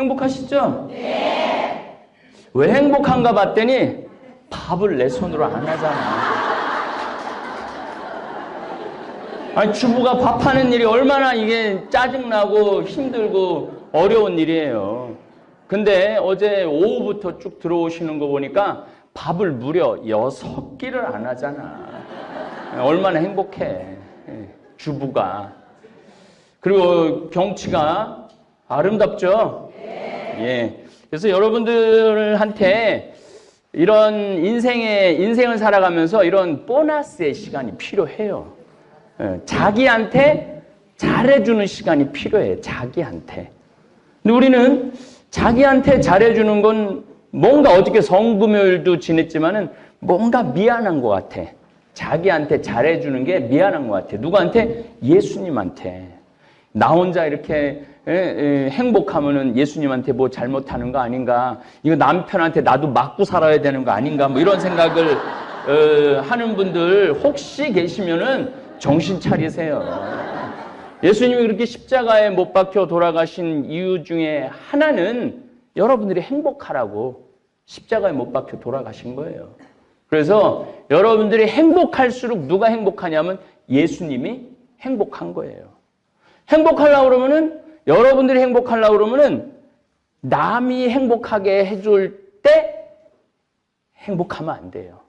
행복하시죠? 네. 왜 행복한가 봤더니 밥을 내 손으로 안 하잖아. 아니, 주부가 밥하는 일이 얼마나 이게 짜증나고 힘들고 어려운 일이에요. 근데 어제 오후부터 쭉 들어오시는 거 보니까 밥을 무려 6끼를 안 하잖아. 얼마나 행복해, 주부가. 그리고 경치가 아름답죠? 예. 그래서 여러분들한테 이런 인생을 살아가면서 이런 보너스의 시간이 필요해요. 자기한테 잘해주는 시간이 필요해, 자기한테. 근데 우리는 자기한테 잘해주는 건 뭔가 어저께 성금요일도 지냈지만은 뭔가 미안한 것 같아. 자기한테 잘해주는 게 미안한 것 같아. 누구한테? 예수님한테. 나 혼자 이렇게 행복하면은 예수님한테 뭐 잘못하는 거 아닌가? 이거 남편한테 나도 맞고 살아야 되는 거 아닌가? 뭐 이런 생각을 하는 분들 혹시 계시면은 정신 차리세요. 예수님이 그렇게 십자가에 못 박혀 돌아가신 이유 중에 하나는 여러분들이 행복하라고 십자가에 못 박혀 돌아가신 거예요. 그래서 여러분들이 행복할수록 누가 행복하냐면 예수님이 행복한 거예요. 행복하려고 그러면은, 여러분들이 행복하려고 그러면은 남이 행복하게 해줄 때 행복하면 안 돼요.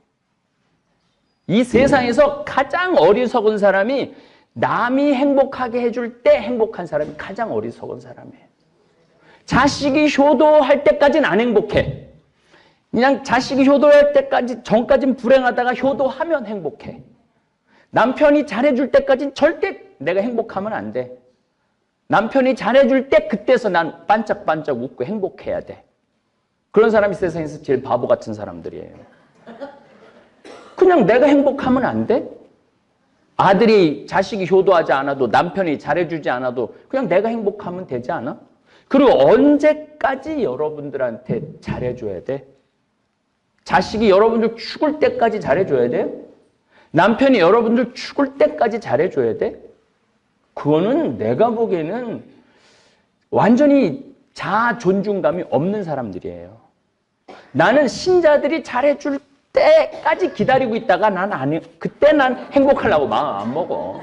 이 세상에서 가장 어리석은 사람이 남이 행복하게 해줄 때 행복한 사람이 가장 어리석은 사람이에요. 자식이 효도할 때까지는 안 행복해. 그냥 자식이 효도할 때까지, 전까지는 불행하다가 효도하면 행복해. 남편이 잘해줄 때까지는 절대 내가 행복하면 안 돼. 남편이 잘해줄 때 그때서 난 반짝반짝 웃고 행복해야 돼. 그런 사람이 세상에서 제일 바보 같은 사람들이에요. 그냥 내가 행복하면 안 돼? 아들이 자식이 효도하지 않아도, 남편이 잘해주지 않아도 그냥 내가 행복하면 되지 않아? 그리고 언제까지 여러분들한테 잘해줘야 돼? 자식이 여러분들 죽을 때까지 잘해줘야 돼? 남편이 여러분들 죽을 때까지 잘해줘야 돼? 그거는 내가 보기에는 완전히 자아 존중감이 없는 사람들이에요. 나는 신자들이 잘해줄 때까지 기다리고 있다가 그때 난 행복하려고 마음 안 먹어.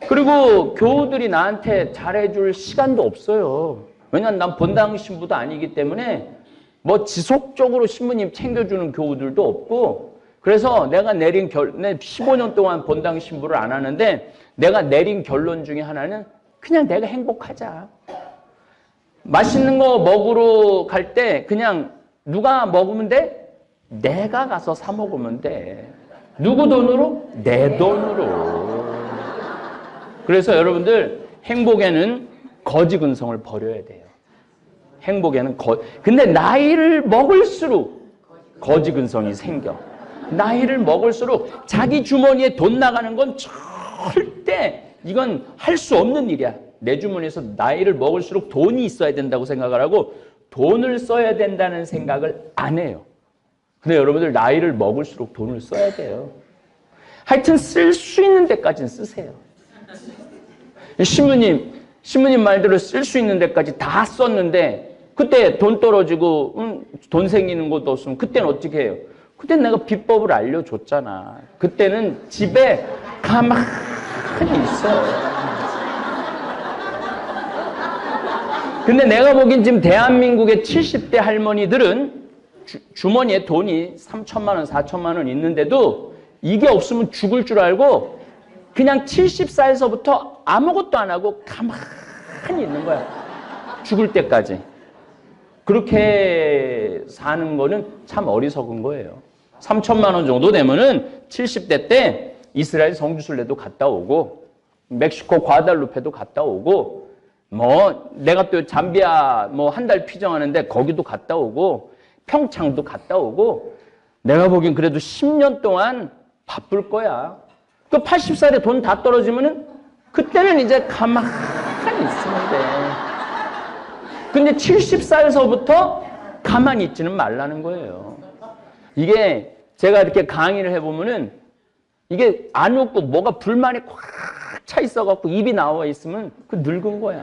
그리고 교우들이 나한테 잘해줄 시간도 없어요. 왜냐면 난 본당 신부도 아니기 때문에 뭐 지속적으로 신부님 챙겨주는 교우들도 없고, 그래서 내가 내린 15년 동안 본당 신부를 안 하는데 내가 내린 결론 중에 하나는 그냥 내가 행복하자. 맛있는 거 먹으러 갈 때 그냥 누가 먹으면 돼? 내가 가서 사 먹으면 돼. 누구 돈으로? 내 돈으로. 그래서 여러분들 행복에는 거지 근성을 버려야 돼요. 행복에는 근데 나이를 먹을수록 거지 근성이 생겨. 나이를 먹을수록 자기 주머니에 돈 나가는 건 절대 이건 할 수 없는 일이야. 내 주머니에서 나이를 먹을수록 돈이 있어야 된다고 생각을 하고 돈을 써야 된다는 생각을 안 해요. 근데 여러분들 나이를 먹을수록 돈을 써야 돼요. 하여튼 쓸 수 있는 데까지는 쓰세요. 신부님 말대로 쓸 수 있는 데까지 다 썼는데 그때 돈 떨어지고 돈 생기는 것도 없으면 그때는 어떻게 해요? 그때는 내가 비법을 알려줬잖아. 그때는 집에 가만히 있어. 근데 내가 보기엔 지금 대한민국의 70대 할머니들은 주머니에 돈이 3천만 원, 4천만 원 있는데도 이게 없으면 죽을 줄 알고 그냥 70살서부터 아무것도 안 하고 가만히 있는 거야. 죽을 때까지. 그렇게 사는 거는 참 어리석은 거예요. 3천만 원 정도 되면은 70대 때 이스라엘 성지순례도 갔다 오고 멕시코 과달루페도 갔다 오고 뭐 내가 또 잠비아 뭐 한 달 피정하는데 거기도 갔다 오고 평창도 갔다 오고 내가 보기엔 그래도 10년 동안 바쁠 거야. 그 80살에 돈 다 떨어지면은 그때는 이제 가만히 있으면 돼. 근데 70살서부터 가만히 있지는 말라는 거예요. 이게 제가 이렇게 강의를 해보면은 이게 안 웃고 뭐가 불만이 꽉 차 있어갖고 입이 나와 있으면 그 늙은 거야.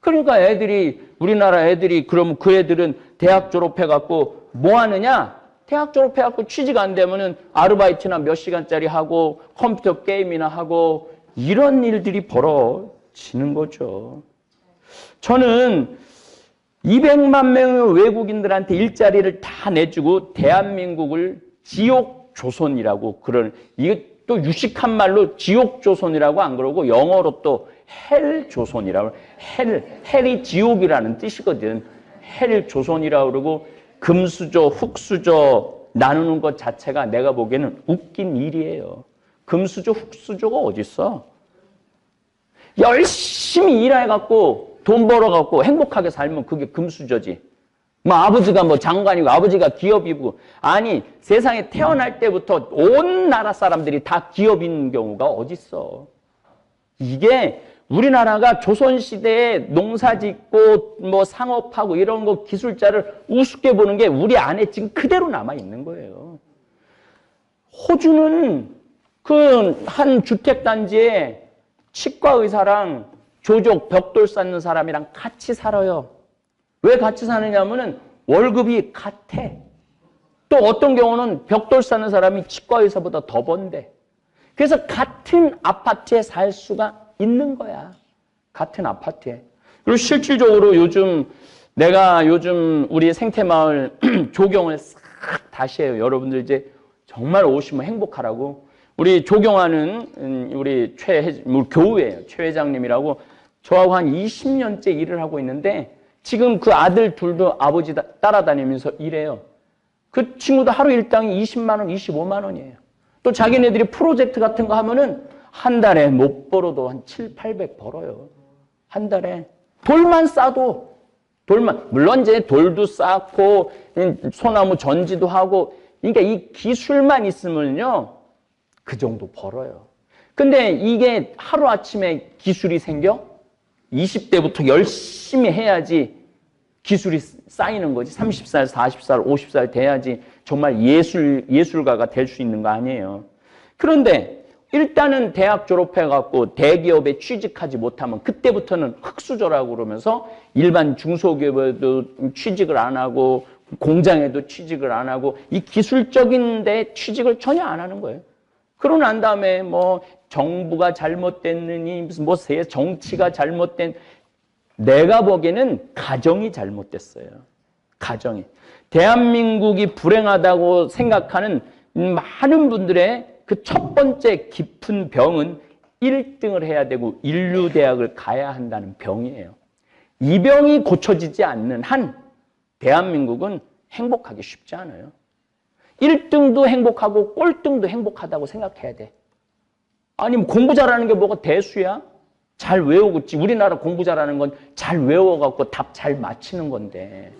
그러니까 우리나라 애들이 그러면 그 애들은 대학 졸업해갖고 뭐 하느냐? 대학 졸업해갖고 취직 안 되면은 아르바이트나 몇 시간짜리 하고 컴퓨터 게임이나 하고 이런 일들이 벌어지는 거죠. 저는 200만 명의 외국인들한테 일자리를 다 내주고 대한민국을 지옥 조선이라고 이게 또 유식한 말로 지옥 조선이라고 안 그러고 영어로 또 헬 조선이라고 헬이 지옥이라는 뜻이거든. 헬 조선이라고 그러고 금수저, 흑수저 나누는 것 자체가 내가 보기에는 웃긴 일이에요. 금수저, 흑수저가 어딨어? 열심히 일해갖고 돈 벌어갖고 행복하게 살면 그게 금수저지. 뭐 아버지가 뭐 장관이고 아버지가 기업이고 아니 세상에 태어날 때부터 온 나라 사람들이 다 기업인 경우가 어딨어. 이게 우리나라가 조선시대에 농사짓고 뭐 상업하고 이런 거 기술자를 우습게 보는 게 우리 안에 지금 그대로 남아있는 거예요. 호주는 그 한 주택단지에 치과의사랑 조족 벽돌 쌓는 사람이랑 같이 살아요. 왜 같이 사느냐면은 월급이 같아. 또 어떤 경우는 벽돌 쌓는 사람이 치과의사보다 더 번대. 그래서 같은 아파트에 살 수가 있는 거야. 같은 아파트에. 그리고 실질적으로 내가 요즘 우리 생태마을 조경을 싹 다시 해요. 여러분들 이제 정말 오시면 행복하라고. 우리 조경하는 우리 교우예요. 최 회장님이라고 저하고 한 20년째 일을 하고 있는데 지금 그 아들 둘도 아버지 따라다니면서 일해요. 그 친구도 하루 일당이 20만 원, 25만 원이에요. 또 자기네들이 프로젝트 같은 거 하면은 한 달에 못 벌어도 한 7, 800 벌어요. 한 달에. 돌만 싸도, 물론 이제 돌도 쌓고, 소나무 전지도 하고, 그러니까 이 기술만 있으면요, 그 정도 벌어요. 근데 이게 하루아침에 기술이 생겨? 20대부터 열심히 해야지 기술이 쌓이는 거지. 30살, 40살, 50살 돼야지 정말 예술가가 될 수 있는 거 아니에요. 그런데 일단은 대학 졸업해갖고 대기업에 취직하지 못하면 그때부터는 흑수저라고 그러면서 일반 중소기업에도 취직을 안 하고 공장에도 취직을 안 하고 이 기술적인 데 취직을 전혀 안 하는 거예요. 그러고 난 다음에 뭐 정부가 잘못됐느니 무슨 뭐 정치가 잘못된 내가 보기에는 가정이 잘못됐어요. 가정이. 대한민국이 불행하다고 생각하는 많은 분들의 그 첫 번째 깊은 병은 1등을 해야 되고 인류대학을 가야 한다는 병이에요. 이 병이 고쳐지지 않는 한 대한민국은 행복하기 쉽지 않아요. 1등도 행복하고 꼴등도 행복하다고 생각해야 돼. 아니 공부 잘하는 게 뭐가 대수야? 잘 외우겠지. 우리나라 공부 잘하는 건 잘 외워갖고 답 잘 맞히는 건데.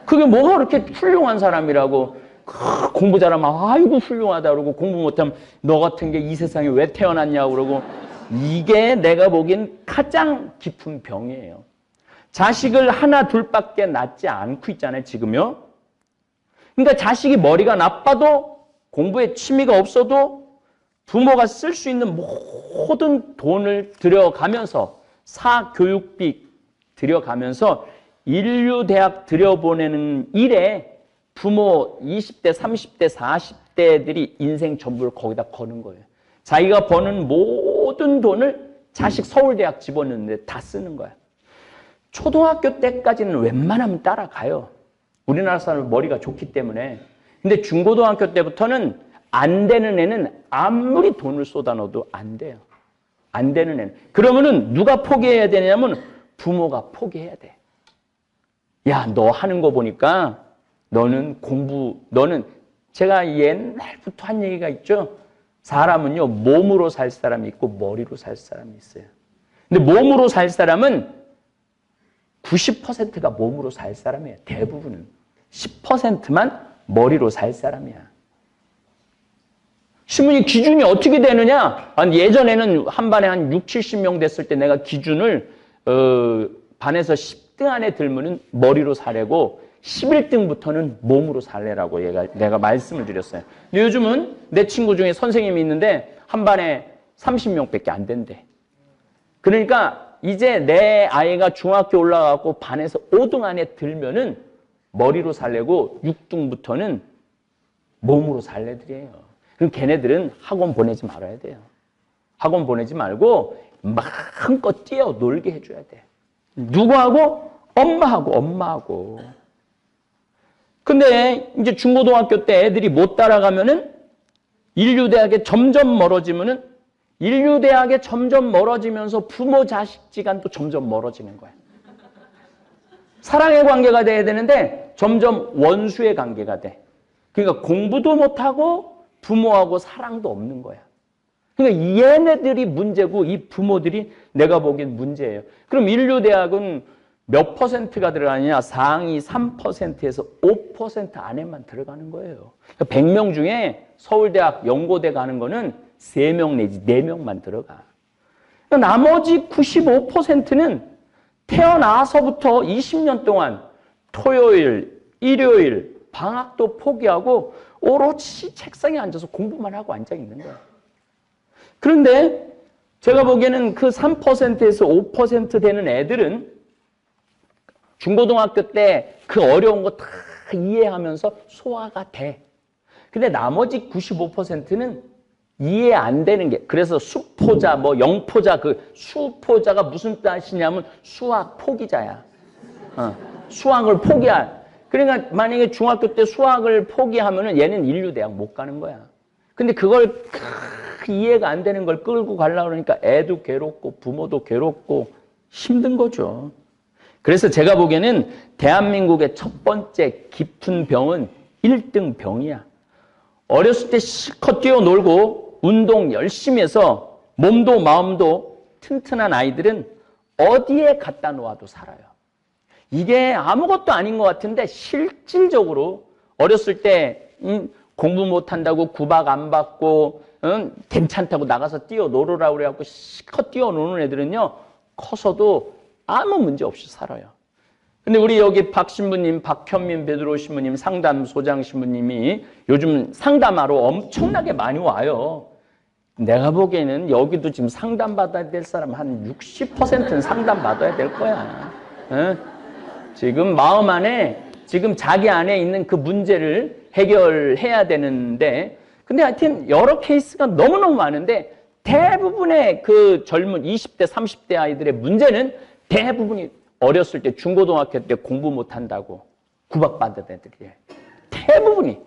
그게 뭐가 그렇게 훌륭한 사람이라고 공부 잘하면 아이고 훌륭하다 그러고 공부 못하면 너 같은 게 이 세상에 왜 태어났냐고 그러고 이게 내가 보기엔 가장 깊은 병이에요. 자식을 하나 둘밖에 낳지 않고 있잖아요 지금요. 그러니까 자식이 머리가 나빠도 공부에 취미가 없어도 부모가 쓸 수 있는 모든 돈을 들여가면서 사교육비 들여가면서 인류대학 들여보내는 일에 부모 20대, 30대, 40대들이 인생 전부를 거기다 거는 거예요. 자기가 버는 모든 돈을 자식 서울대학 집어넣는데 다 쓰는 거야. 초등학교 때까지는 웬만하면 따라가요. 우리나라 사람은 머리가 좋기 때문에. 근데 중고등학교 때부터는 안 되는 애는 아무리 돈을 쏟아 넣어도 안 돼요. 안 되는 애는. 그러면은 누가 포기해야 되냐면 부모가 포기해야 돼. 야, 너 하는 거 보니까 너는 제가 옛날부터 한 얘기가 있죠. 사람은요, 몸으로 살 사람이 있고 머리로 살 사람이 있어요. 근데 몸으로 살 사람은 90%가 몸으로 살 사람이에요. 대부분은. 10%만 머리로 살 사람이야. 신문이 기준이 어떻게 되느냐? 예전에는 한 반에 한 6, 70명 됐을 때 내가 기준을 반에서 10등 안에 들면은 머리로 사래고 11등부터는 몸으로 살래라고 내가 말씀을 드렸어요. 근데 요즘은 내 친구 중에 선생님이 있는데 한 반에 30명밖에 안 된대. 그러니까 이제 내 아이가 중학교 올라가고 반에서 5등 안에 들면은 머리로 살래고 6등부터는 몸으로 살 애들이에요. 그럼 걔네들은 학원 보내지 말아야 돼요. 학원 보내지 말고 마음껏 뛰어 놀게 해줘야 돼. 누구하고? 엄마하고. 근데 이제 중고등학교 때 애들이 못 따라가면은 인류대학에 점점 멀어지면은 인류대학에 점점 멀어지면서 부모 자식 지간도 점점 멀어지는 거야. 사랑의 관계가 돼야 되는데 점점 원수의 관계가 돼. 그러니까 공부도 못하고 부모하고 사랑도 없는 거야. 그러니까 얘네들이 문제고 이 부모들이 내가 보기엔 문제예요. 그럼 인류대학은 몇 퍼센트가 들어가느냐? 상위 3%에서 5% 안에만 들어가는 거예요. 그러니까 100명 중에 서울대학, 연고대 가는 거는 3명 내지 4명만 들어가. 그러니까 나머지 95%는 태어나서부터 20년 동안 토요일, 일요일, 방학도 포기하고 오롯이 책상에 앉아서 공부만 하고 앉아 있는 거예요. 그런데 제가 보기에는 그 3%에서 5% 되는 애들은 중고등학교 때 그 어려운 거 다 이해하면서 소화가 돼. 근데 나머지 95%는 이해 안 되는 게, 그래서 수포자, 뭐 영포자, 그 수포자가 무슨 뜻이냐면 수학 포기자야. 수학을 포기한. 그러니까 만약에 중학교 때 수학을 포기하면은 얘는 인류대학 못 가는 거야. 근데 그걸 이해가 안 되는 걸 끌고 가려고 그러니까 애도 괴롭고 부모도 괴롭고 힘든 거죠. 그래서 제가 보기에는 대한민국의 첫 번째 깊은 병은 1등 병이야. 어렸을 때 실컷 뛰어놀고 운동 열심히 해서 몸도 마음도 튼튼한 아이들은 어디에 갖다 놓아도 살아요. 이게 아무것도 아닌 것 같은데 실질적으로 어렸을 때 공부 못한다고 구박 안 받고 괜찮다고 나가서 뛰어놀으라고 그래갖고 실컷 뛰어노는 애들은요 커서도 아무 문제 없이 살아요. 근데 우리 여기 박 신부님, 박현민 베드로 신부님, 상담소장 신부님이 요즘 상담하러 엄청나게 많이 와요. 내가 보기에는 여기도 지금 상담받아야 될 사람 한 60%는 상담받아야 될 거야. 지금 마음 안에, 지금 자기 안에 있는 그 문제를 해결해야 되는데, 근데 하여튼 여러 케이스가 너무너무 많은데 대부분의 그 젊은 20대, 30대 아이들의 문제는 대부분이 어렸을 때 중고등학교 때 공부 못한다고 구박받은 애들이에요. 대부분이.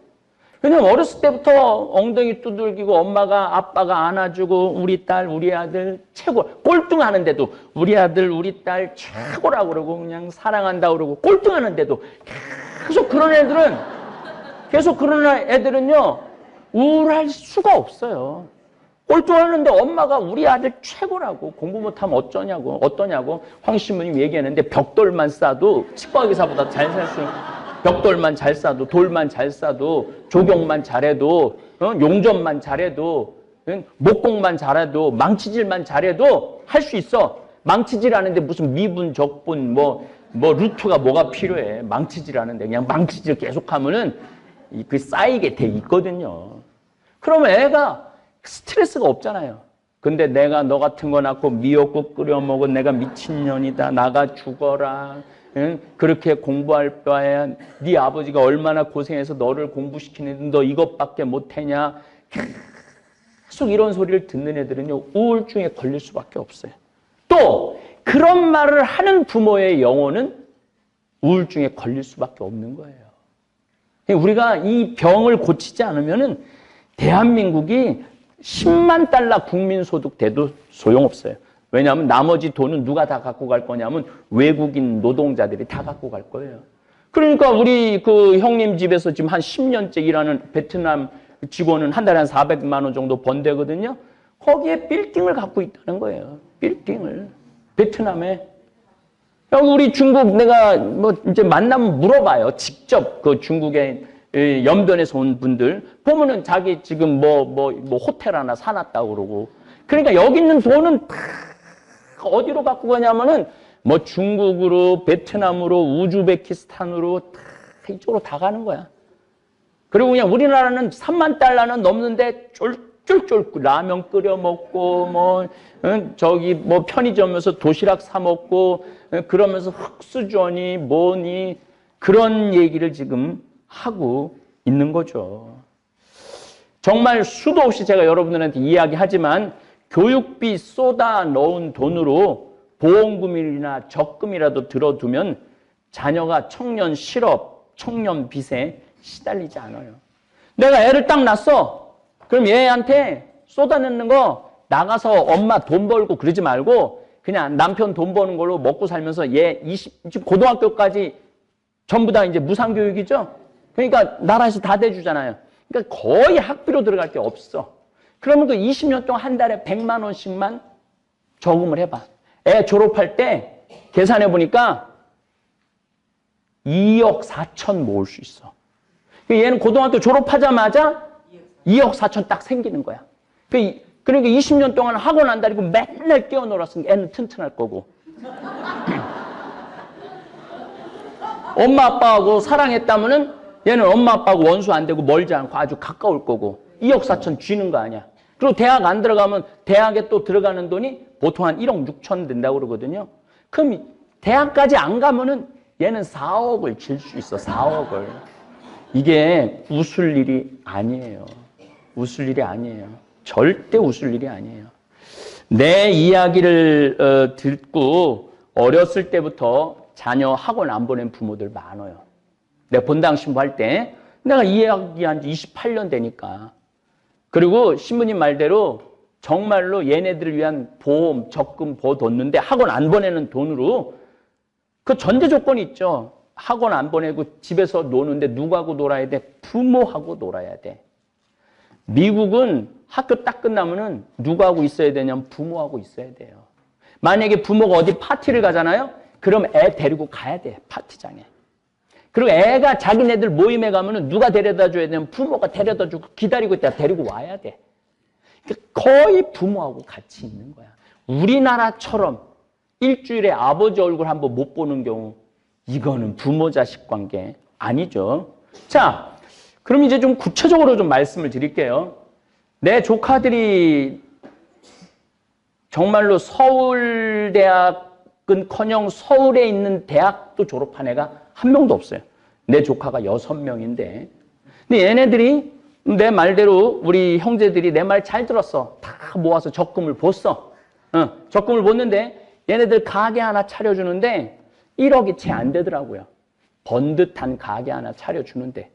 왜냐면 어렸을 때부터 엉덩이 두들기고 엄마가 아빠가 안아주고 우리 딸 우리 아들 최고 꼴등하는데도 우리 아들 우리 딸 최고라고 그러고 그냥 사랑한다고 그러고 꼴등하는데도 계속 그런 애들은요 우울할 수가 없어요. 꼴등하는데 엄마가 우리 아들 최고라고 공부 못하면 어떠냐고 황 신부님 얘기하는데 벽돌만 싸도 치과 의사보다 잘 살 수 벽돌만 잘 싸도 돌만 잘 싸도 조경만 잘해도 용접만 잘해도 목공만 잘해도 망치질만 잘해도 할 수 있어. 망치질하는데 무슨 미분 적분 뭐 루트가 뭐가 필요해. 망치질하는데 그냥 망치질 계속하면은 그 쌓이게 돼 있거든요. 그러면 애가 스트레스가 없잖아요. 근데 내가 너 같은 거 낳고 미역국 끓여 먹은 내가 미친년이다. 나가 죽어라. 응? 그렇게 공부할 바에 네 아버지가 얼마나 고생해서 너를 공부시키는데 너 이것밖에 못하냐. 계속 이런 소리를 듣는 애들은요. 우울증에 걸릴 수밖에 없어요. 또 그런 말을 하는 부모의 영혼은 우울증에 걸릴 수밖에 없는 거예요. 우리가 이 병을 고치지 않으면은 대한민국이 10만 달러 국민소득 돼도 소용없어요. 왜냐하면 나머지 돈은 누가 다 갖고 갈 거냐면 외국인 노동자들이 다 갖고 갈 거예요. 그러니까 우리 그 형님 집에서 지금 한 10년째 일하는 베트남 직원은 한 달에 한 400만 원 정도 번대거든요. 거기에 빌딩을 갖고 있다는 거예요. 빌딩을. 베트남에. 여기 우리 중국 내가 뭐 이제 만나면 물어봐요. 직접 그 중국에 연변에서 온 분들 보면은 자기 지금 뭐 호텔 하나 사놨다고 그러고. 그러니까 여기 있는 돈은 다 어디로 갖고 가냐면은 뭐 중국으로, 베트남으로, 우즈베키스탄으로 다 이쪽으로 다 가는 거야. 그리고 그냥 우리나라는 3만 달러는 넘는데 쫄쫄 라면 끓여 먹고 뭐 저기 뭐 편의점에서 도시락 사 먹고 그러면서 흑수저니 뭐니 그런 얘기를 지금 하고 있는 거죠. 정말 수도 없이 제가 여러분들한테 이야기하지만 교육비 쏟아 넣은 돈으로 보험금이나 적금이라도 들어두면 자녀가 청년 실업, 청년 빚에 시달리지 않아요. 내가 애를 딱 낳았어. 그럼 얘한테 쏟아내는 거 나가서 엄마 돈 벌고 그러지 말고 그냥 남편 돈 버는 걸로 먹고 살면서 얘 지금 고등학교까지 전부 다 이제 무상교육이죠? 그러니까 나라에서 다 대주잖아요. 그러니까 거의 학비로 들어갈 게 없어. 그러면 그 20년 동안 한 달에 100만 원씩만 저금을 해봐. 애 졸업할 때 계산해 보니까 2억 4천 모을 수 있어. 얘는 고등학교 졸업하자마자 2억 4천 딱 생기는 거야. 그러니까 20년 동안 학원 안 다니고 맨날 뛰어놀았으니까 애는 튼튼할 거고. 엄마 아빠하고 사랑했다면은 얘는 엄마 아빠하고 원수 안 되고 멀지 않고 아주 가까울 거고. 2억 4천 쥐는 거 아니야. 그리고 대학 안 들어가면 대학에 또 들어가는 돈이 보통 한 1억 6천 된다고 그러거든요. 그럼 대학까지 안 가면은 얘는 4억을 질 수 있어. 4억을. 이게 웃을 일이 아니에요. 웃을 일이 아니에요. 절대 웃을 일이 아니에요. 내 이야기를 듣고 어렸을 때부터 자녀 학원 안 보낸 부모들 많아요. 내 본당 신부할 때 내가 이 이야기한 지 28년 되니까. 그리고 신부님 말대로 정말로 얘네들을 위한 보험, 적금 보뒀는데 학원 안 보내는 돈으로 그 전제 조건이 있죠. 학원 안 보내고 집에서 노는데 누구하고 놀아야 돼? 부모하고 놀아야 돼. 미국은 학교 딱 끝나면은 누구하고 있어야 되냐면 부모하고 있어야 돼요. 만약에 부모가 어디 파티를 가잖아요. 그럼 애 데리고 가야 돼. 파티장에. 그리고 애가 자기네들 모임에 가면은 누가 데려다 줘야 되냐면 부모가 데려다 주고 기다리고 있다가 데리고 와야 돼. 거의 부모하고 같이 있는 거야. 우리나라처럼 일주일에 아버지 얼굴 한번 못 보는 경우 이거는 부모 자식 관계 아니죠. 자, 그럼 이제 좀 구체적으로 좀 말씀을 드릴게요. 내 조카들이 정말로 서울대학은커녕 서울에 있는 대학도 졸업한 애가 한 명도 없어요. 내 조카가 6명인데. 근데 얘네들이 내 말대로 우리 형제들이 내 말 잘 들었어. 다 모아서 적금을 줬어. 적금을 줬는데 얘네들 가게 하나 차려주는데 1억이 채 안 되더라고요. 번듯한 가게 하나 차려주는데.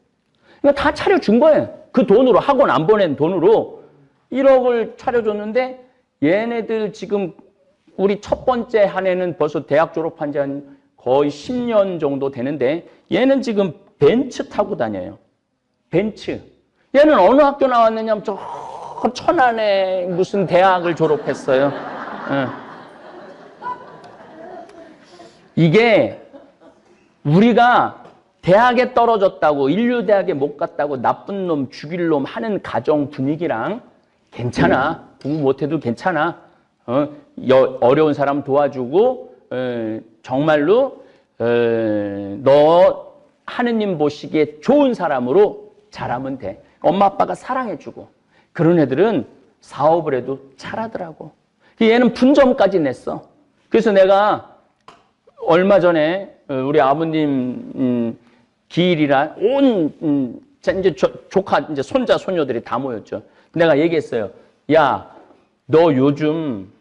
그러니까 다 차려준 거예요. 그 돈으로 학원 안 보낸 돈으로 1억을 차려줬는데 얘네들 지금 우리 첫 번째 한 해는 벌써 대학 졸업한 지 한 거의 10년 정도 되는데 얘는 지금 벤츠 타고 다녀요. 벤츠. 얘는 어느 학교 나왔느냐면 저 천안에 무슨 대학을 졸업했어요. 이게 우리가 대학에 떨어졌다고 인류대학에 못 갔다고 나쁜 놈 죽일 놈 하는 가정 분위기랑 괜찮아. 공부 못해도 괜찮아. 어려운 사람 도와주고 정말로 너 하느님 보시기에 좋은 사람으로 자라면 돼. 엄마 아빠가 사랑해주고. 그런 애들은 사업을 해도 잘하더라고. 얘는 분점까지 냈어. 그래서 내가 얼마 전에 우리 아버님 기일이라 온 이제 조카 이제 손자 손녀들이 다 모였죠. 내가 얘기했어요. 야, 너 요즘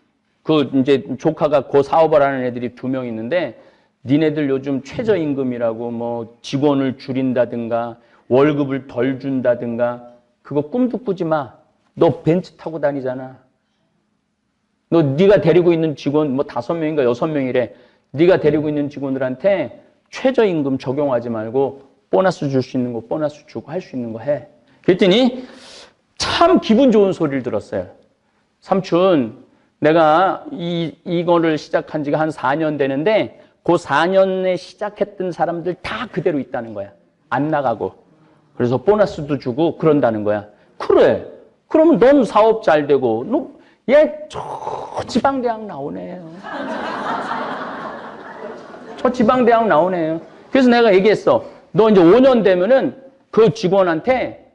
그 이제 조카가 그 사업을 하는 애들이 2명 있는데 니네들 요즘 최저임금이라고 뭐 직원을 줄인다든가 월급을 덜 준다든가 그거 꿈도 꾸지 마. 너 벤츠 타고 다니잖아. 너 네가 데리고 있는 직원 뭐 5명인가 6명이래. 네가 데리고 있는 직원들한테 최저임금 적용하지 말고 보너스 줄 수 있는 거 보너스 주고 할 수 있는 거 해. 그랬더니 참 기분 좋은 소리를 들었어요. 삼촌, 내가 이거를 시작한 지가 한 4년 되는데 그 4년에 시작했던 사람들 다 그대로 있다는 거야. 안 나가고. 그래서 보너스도 주고 그런다는 거야. 그래. 그러면 넌 사업 잘 되고 얘 저 지방대학 나오네요. 저 지방대학 나오네요. 그래서 내가 얘기했어. 너 이제 5년 되면은 그 직원한테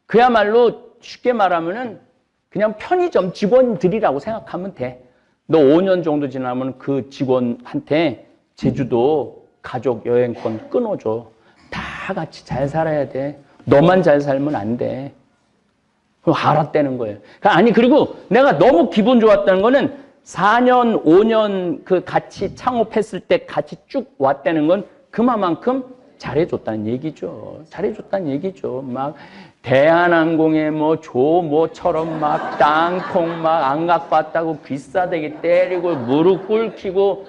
그야말로 쉽게 말하면은 그냥 편의점 직원들이라고 생각하면 돼. 너 5년 정도 지나면 그 직원한테 제주도 가족 여행권 끊어줘. 다 같이 잘 살아야 돼. 너만 잘 살면 안 돼. 그럼 알았다는 거예요. 아니, 그리고 내가 너무 기분 좋았다는 거는 4년, 5년 그 같이 창업했을 때 같이 쭉 왔다는 건 그만큼 잘해줬다는 얘기죠. 잘해줬다는 얘기죠. 막 대한항공에 뭐 조모처럼 막 땅콩 막 안각봤다고 귀싸대기 때리고 무릎 꿇히고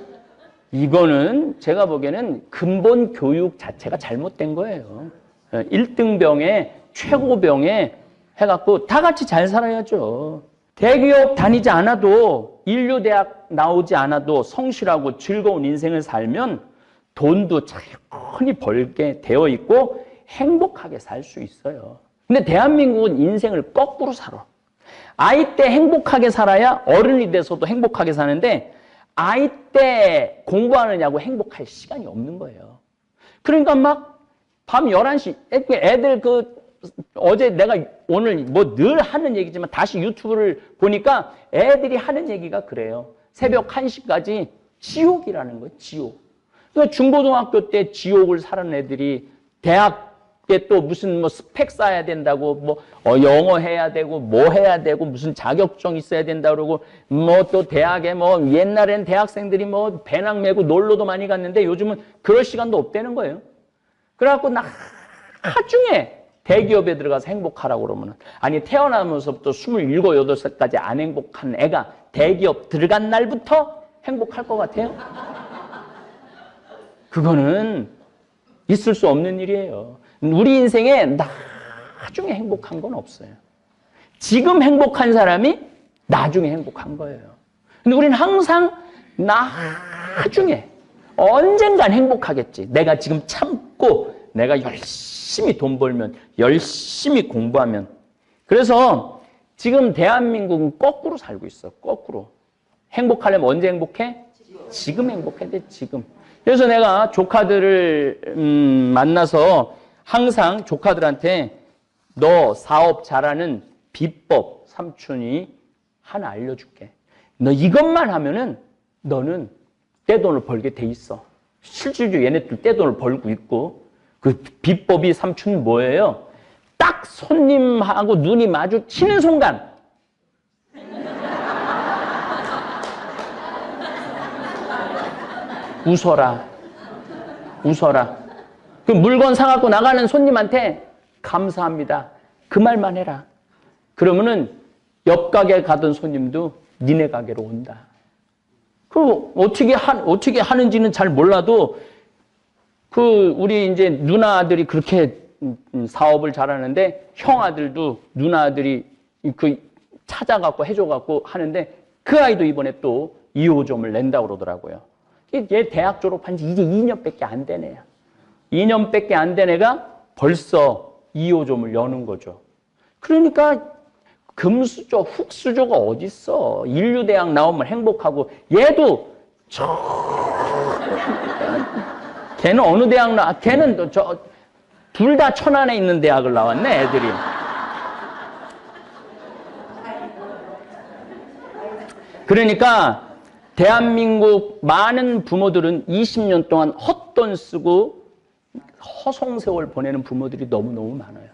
이거는 제가 보기에는 근본 교육 자체가 잘못된 거예요. 1등병에 최고병에 해갖고 다 같이 잘 살아야죠. 대기업 다니지 않아도 인류대학 나오지 않아도 성실하고 즐거운 인생을 살면 돈도 충분히 벌게 되어 있고 행복하게 살 수 있어요. 근데 대한민국은 인생을 거꾸로 살아. 아이 때 행복하게 살아야 어른이 돼서도 행복하게 사는데 아이 때 공부하느냐고 행복할 시간이 없는 거예요. 그러니까 막 밤 11시 애들 어제 내가 오늘 뭐 늘 하는 얘기지만 다시 유튜브를 보니까 애들이 하는 얘기가 그래요. 새벽 1시까지 지옥이라는 거예요. 지옥. 그러니까 중고등학교 때 지옥을 살은 애들이 대학에 또 무슨 뭐 스펙 쌓아야 된다고 뭐 영어 해야 되고 뭐 해야 되고 무슨 자격증 있어야 된다 그러고 뭐 또 대학에 뭐 옛날엔 대학생들이 뭐 배낭 메고 놀러도 많이 갔는데 요즘은 그럴 시간도 없다는 거예요. 그래갖고 나중에 대기업에 들어가서 행복하라고 그러면은 아니 태어나면서부터 27, 8살까지 안 행복한 애가 대기업 들어간 날부터 행복할 것 같아요? 그거는 있을 수 없는 일이에요. 우리 인생에 나중에 행복한 건 없어요. 지금 행복한 사람이 나중에 행복한 거예요. 근데 우리는 항상 나중에 언젠간 행복하겠지. 내가 지금 참고 내가 열심히 돈 벌면 열심히 공부하면 그래서 지금 대한민국은 거꾸로 살고 있어. 거꾸로. 행복하려면 언제 행복해? 지금 행복해야 돼. 지금. 그래서 내가 조카들을 만나서 항상 조카들한테 너 사업 잘하는 비법 삼촌이 하나 알려줄게. 너 이것만 하면은 너는 떼돈을 벌게 돼 있어. 실질적으로 얘네들 떼돈을 벌고 있고 그 비법이 삼촌 뭐예요? 딱 손님하고 눈이 마주치는 순간 웃어라. 웃어라. 그 물건 사갖고 나가는 손님한테 감사합니다. 그 말만 해라. 그러면은 옆 가게 가던 손님도 니네 가게로 온다. 그 어떻게 하는지는 잘 몰라도 그 우리 이제 누나들이 그렇게 사업을 잘하는데 형 아들도 누나들이 그 찾아갖고 해줘갖고 하는데 그 아이도 이번에 또 2호점을 낸다고 그러더라고요. 얘 대학 졸업한 지 이제 2년밖에 안 된 애야. 2년밖에 안 된 애가 벌써 2호점을 여는 거죠. 그러니까 금수저, 흙수저가 어딨어. 인류대학 나오면 행복하고 얘도 걔는 어느 대학 걔는 둘 다 천안에 있는 대학을 나왔네, 애들이. 그러니까 대한민국 많은 부모들은 20년 동안 헛돈 쓰고 허송세월 보내는 부모들이 너무너무 많아요.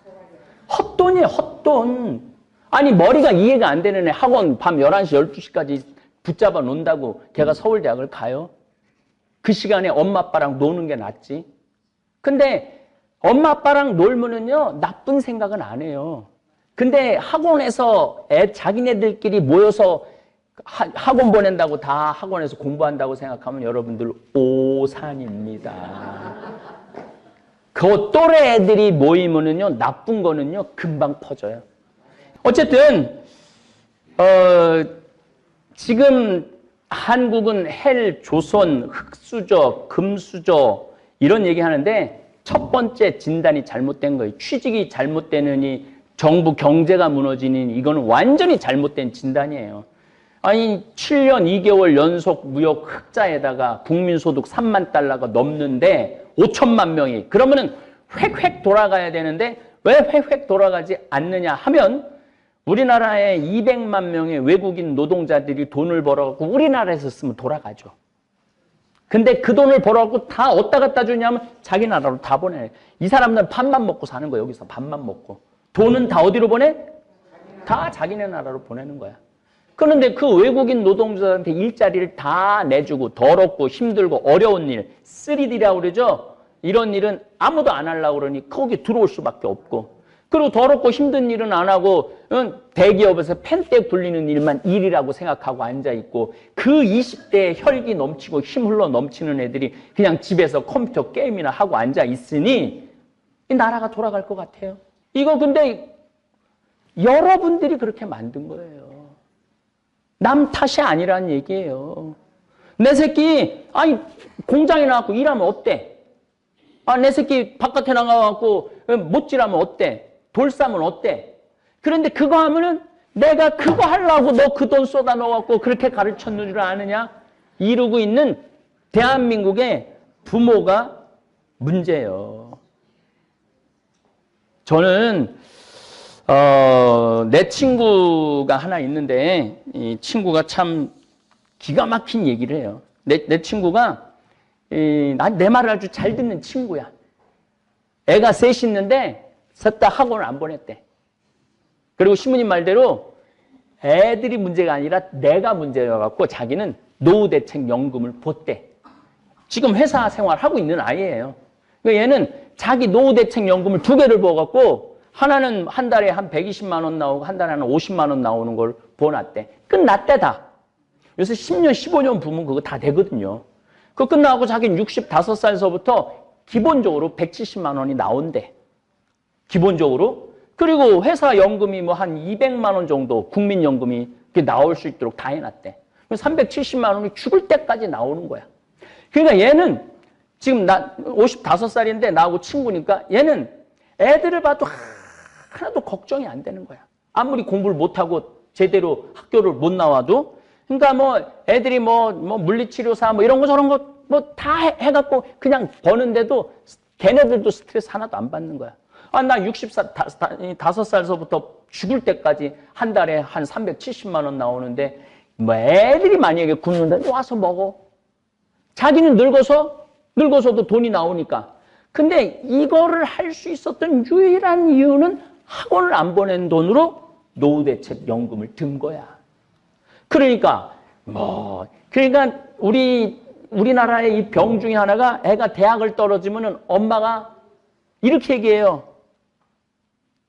헛돈이에요, 헛돈. 아니 머리가 이해가 안 되는 애 학원 밤 11시, 12시까지 붙잡아 놓는다고 걔가 서울대학을 가요? 그 시간에 엄마 아빠랑 노는 게 낫지. 근데 엄마 아빠랑 놀면은요 나쁜 생각은 안 해요. 근데 학원에서 자기네들끼리 모여서 학원 보낸다고 다 학원에서 공부한다고 생각하면 여러분들 오산입니다. 그 또래 애들이 모이면은요 나쁜 거는요 금방 퍼져요. 어쨌든 지금 한국은 헬, 조선, 흙수저, 금수저 이런 얘기하는데 첫 번째 진단이 잘못된 거예요. 취직이 잘못되느니 정부 경제가 무너지니 이거는 완전히 잘못된 진단이에요. 아니 7년 2개월 연속 무역 흑자에다가 국민소득 3만 달러가 넘는데 5천만 명이 그러면은 획획 돌아가야 되는데 왜 획획 돌아가지 않느냐 하면 우리나라에 200만 명의 외국인 노동자들이 돈을 벌어갖고 우리나라에서 쓰면 돌아가죠. 근데 그 돈을 벌어갖고 다 어디다 갖다 주냐면 자기 나라로 다 보내. 이 사람들은 밥만 먹고 사는 거야. 여기서 밥만 먹고. 돈은 다 어디로 보내? 다 자기네 나라로 보내는 거야. 그런데 그 외국인 노동자한테 일자리를 다 내주고 더럽고 힘들고 어려운 일, 3D라고 그러죠? 이런 일은 아무도 안 하려고 그러니 거기 들어올 수밖에 없고. 그리고 더럽고 힘든 일은 안 하고 대기업에서 펜대 굴리는 일만 일이라고 생각하고 앉아있고 그 20대에 혈기 넘치고 힘 흘러 넘치는 애들이 그냥 집에서 컴퓨터 게임이나 하고 앉아있으니 이 나라가 돌아갈 것 같아요. 이거 근데 여러분들이 그렇게 만든 거예요. 남 탓이 아니라는 얘기예요. 내 새끼 아니 공장에 나가고 일하면 어때? 아, 내 새끼 바깥에 나가갖고 못질하면 어때? 돌 싸면 어때? 그런데 그거 하면은 내가 그거 하려고 너 그 돈 쏟아 넣어갖고 그렇게 가르쳤는 줄 아느냐? 이러고 있는 대한민국의 부모가 문제예요. 저는 내 친구가 하나 있는데 이 친구가 참 기가 막힌 얘기를 해요. 내 친구가 내 말을 아주 잘 듣는 친구야. 애가 셋이 있는데 셋 다 학원을 안 보냈대. 그리고 신부님 말대로 애들이 문제가 아니라 내가 문제여갖고 자기는 노후대책연금을 줬대. 지금 회사 생활하고 있는 아이예요. 얘는 자기 노후대책연금을 2개를 부어갖고 하나는 한 달에 한 120만 원 나오고 한 달에 한 50만 원 나오는 걸 부어놨대. 끝났대 다. 요새 10년, 15년 부으면 그거 다 되거든요. 그거 끝나고 자기는 65살서부터 기본적으로 170만 원이 나온대. 기본적으로. 그리고 회사 연금이 뭐 한 200만 원 정도 국민연금이 나올 수 있도록 다 해놨대. 370만 원이 죽을 때까지 나오는 거야. 그러니까 얘는 지금 나 55살인데 나하고 친구니까 얘는 애들을 봐도 하나도 걱정이 안 되는 거야. 아무리 공부를 못하고 제대로 학교를 못 나와도. 그러니까 뭐 애들이 뭐 물리치료사 뭐 이런 거 저런 거 뭐 다 해갖고 그냥 버는데도 걔네들도 스트레스 하나도 안 받는 거야. 아, 나 65살서부터 죽을 때까지 한 달에 한 370만 원 나오는데 뭐 애들이 만약에 굶는데 와서 먹어. 자기는 늙어서도 돈이 나오니까. 근데 이거를 할 수 있었던 유일한 이유는 학원을 안 보낸 돈으로 노후대책연금을 든 거야. 그러니까 우리나라의 이 병 중에 하나가 애가 대학을 떨어지면은 엄마가 이렇게 얘기해요.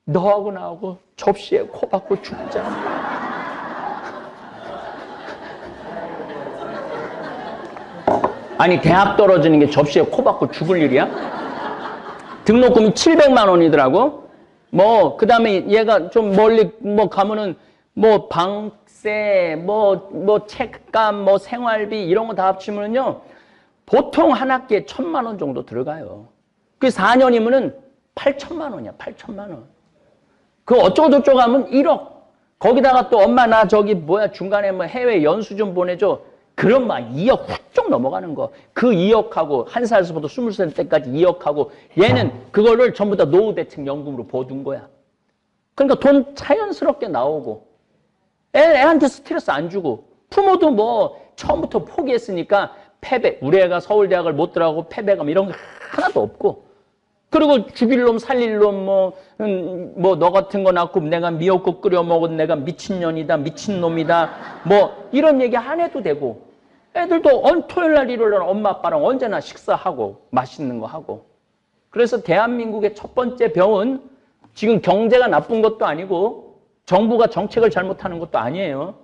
너하고 나하고 접시에 코 박고 죽자. 아니 대학 떨어지는 게 접시에 코 박고 죽을 일이야? 등록금이 700만 원이더라고. 뭐 그다음에 얘가 좀 멀리 뭐 가면은 뭐 방세, 뭐 책값, 뭐 생활비 이런 거 다 합치면은요 보통 한 학기에 1,000만 원 정도 들어가요. 그 4년이면은 8천만 원이야. 8천만 원. 그 어쩌고저쩌고 하면 1억. 거기다가 또 엄마 나 저기 뭐야 중간에 뭐 해외 연수 좀 보내줘. 그럼 막 2억 훌쩍 넘어가는 거. 그 2억하고 한 살서부터 20살 때까지 2억하고 얘는 그거를 전부 다 노후대책연금으로 보둔 거야. 그러니까 돈 자연스럽게 나오고 애한테 스트레스 안 주고 부모도 뭐 처음부터 포기했으니까 우리 애가 서울대학을 못 들어가고 패배감 이런 거 하나도 없고 그리고 죽일 놈 살릴 놈 뭐 너 같은 거 낳고 내가 미역국 끓여 먹은 내가 미친년이다 미친놈이다 뭐 이런 얘기 안 해도 되고 애들도 토요일날 일요일날 엄마 아빠랑 언제나 식사하고 맛있는 거 하고. 그래서 대한민국의 첫 번째 병은 지금 경제가 나쁜 것도 아니고 정부가 정책을 잘못하는 것도 아니에요.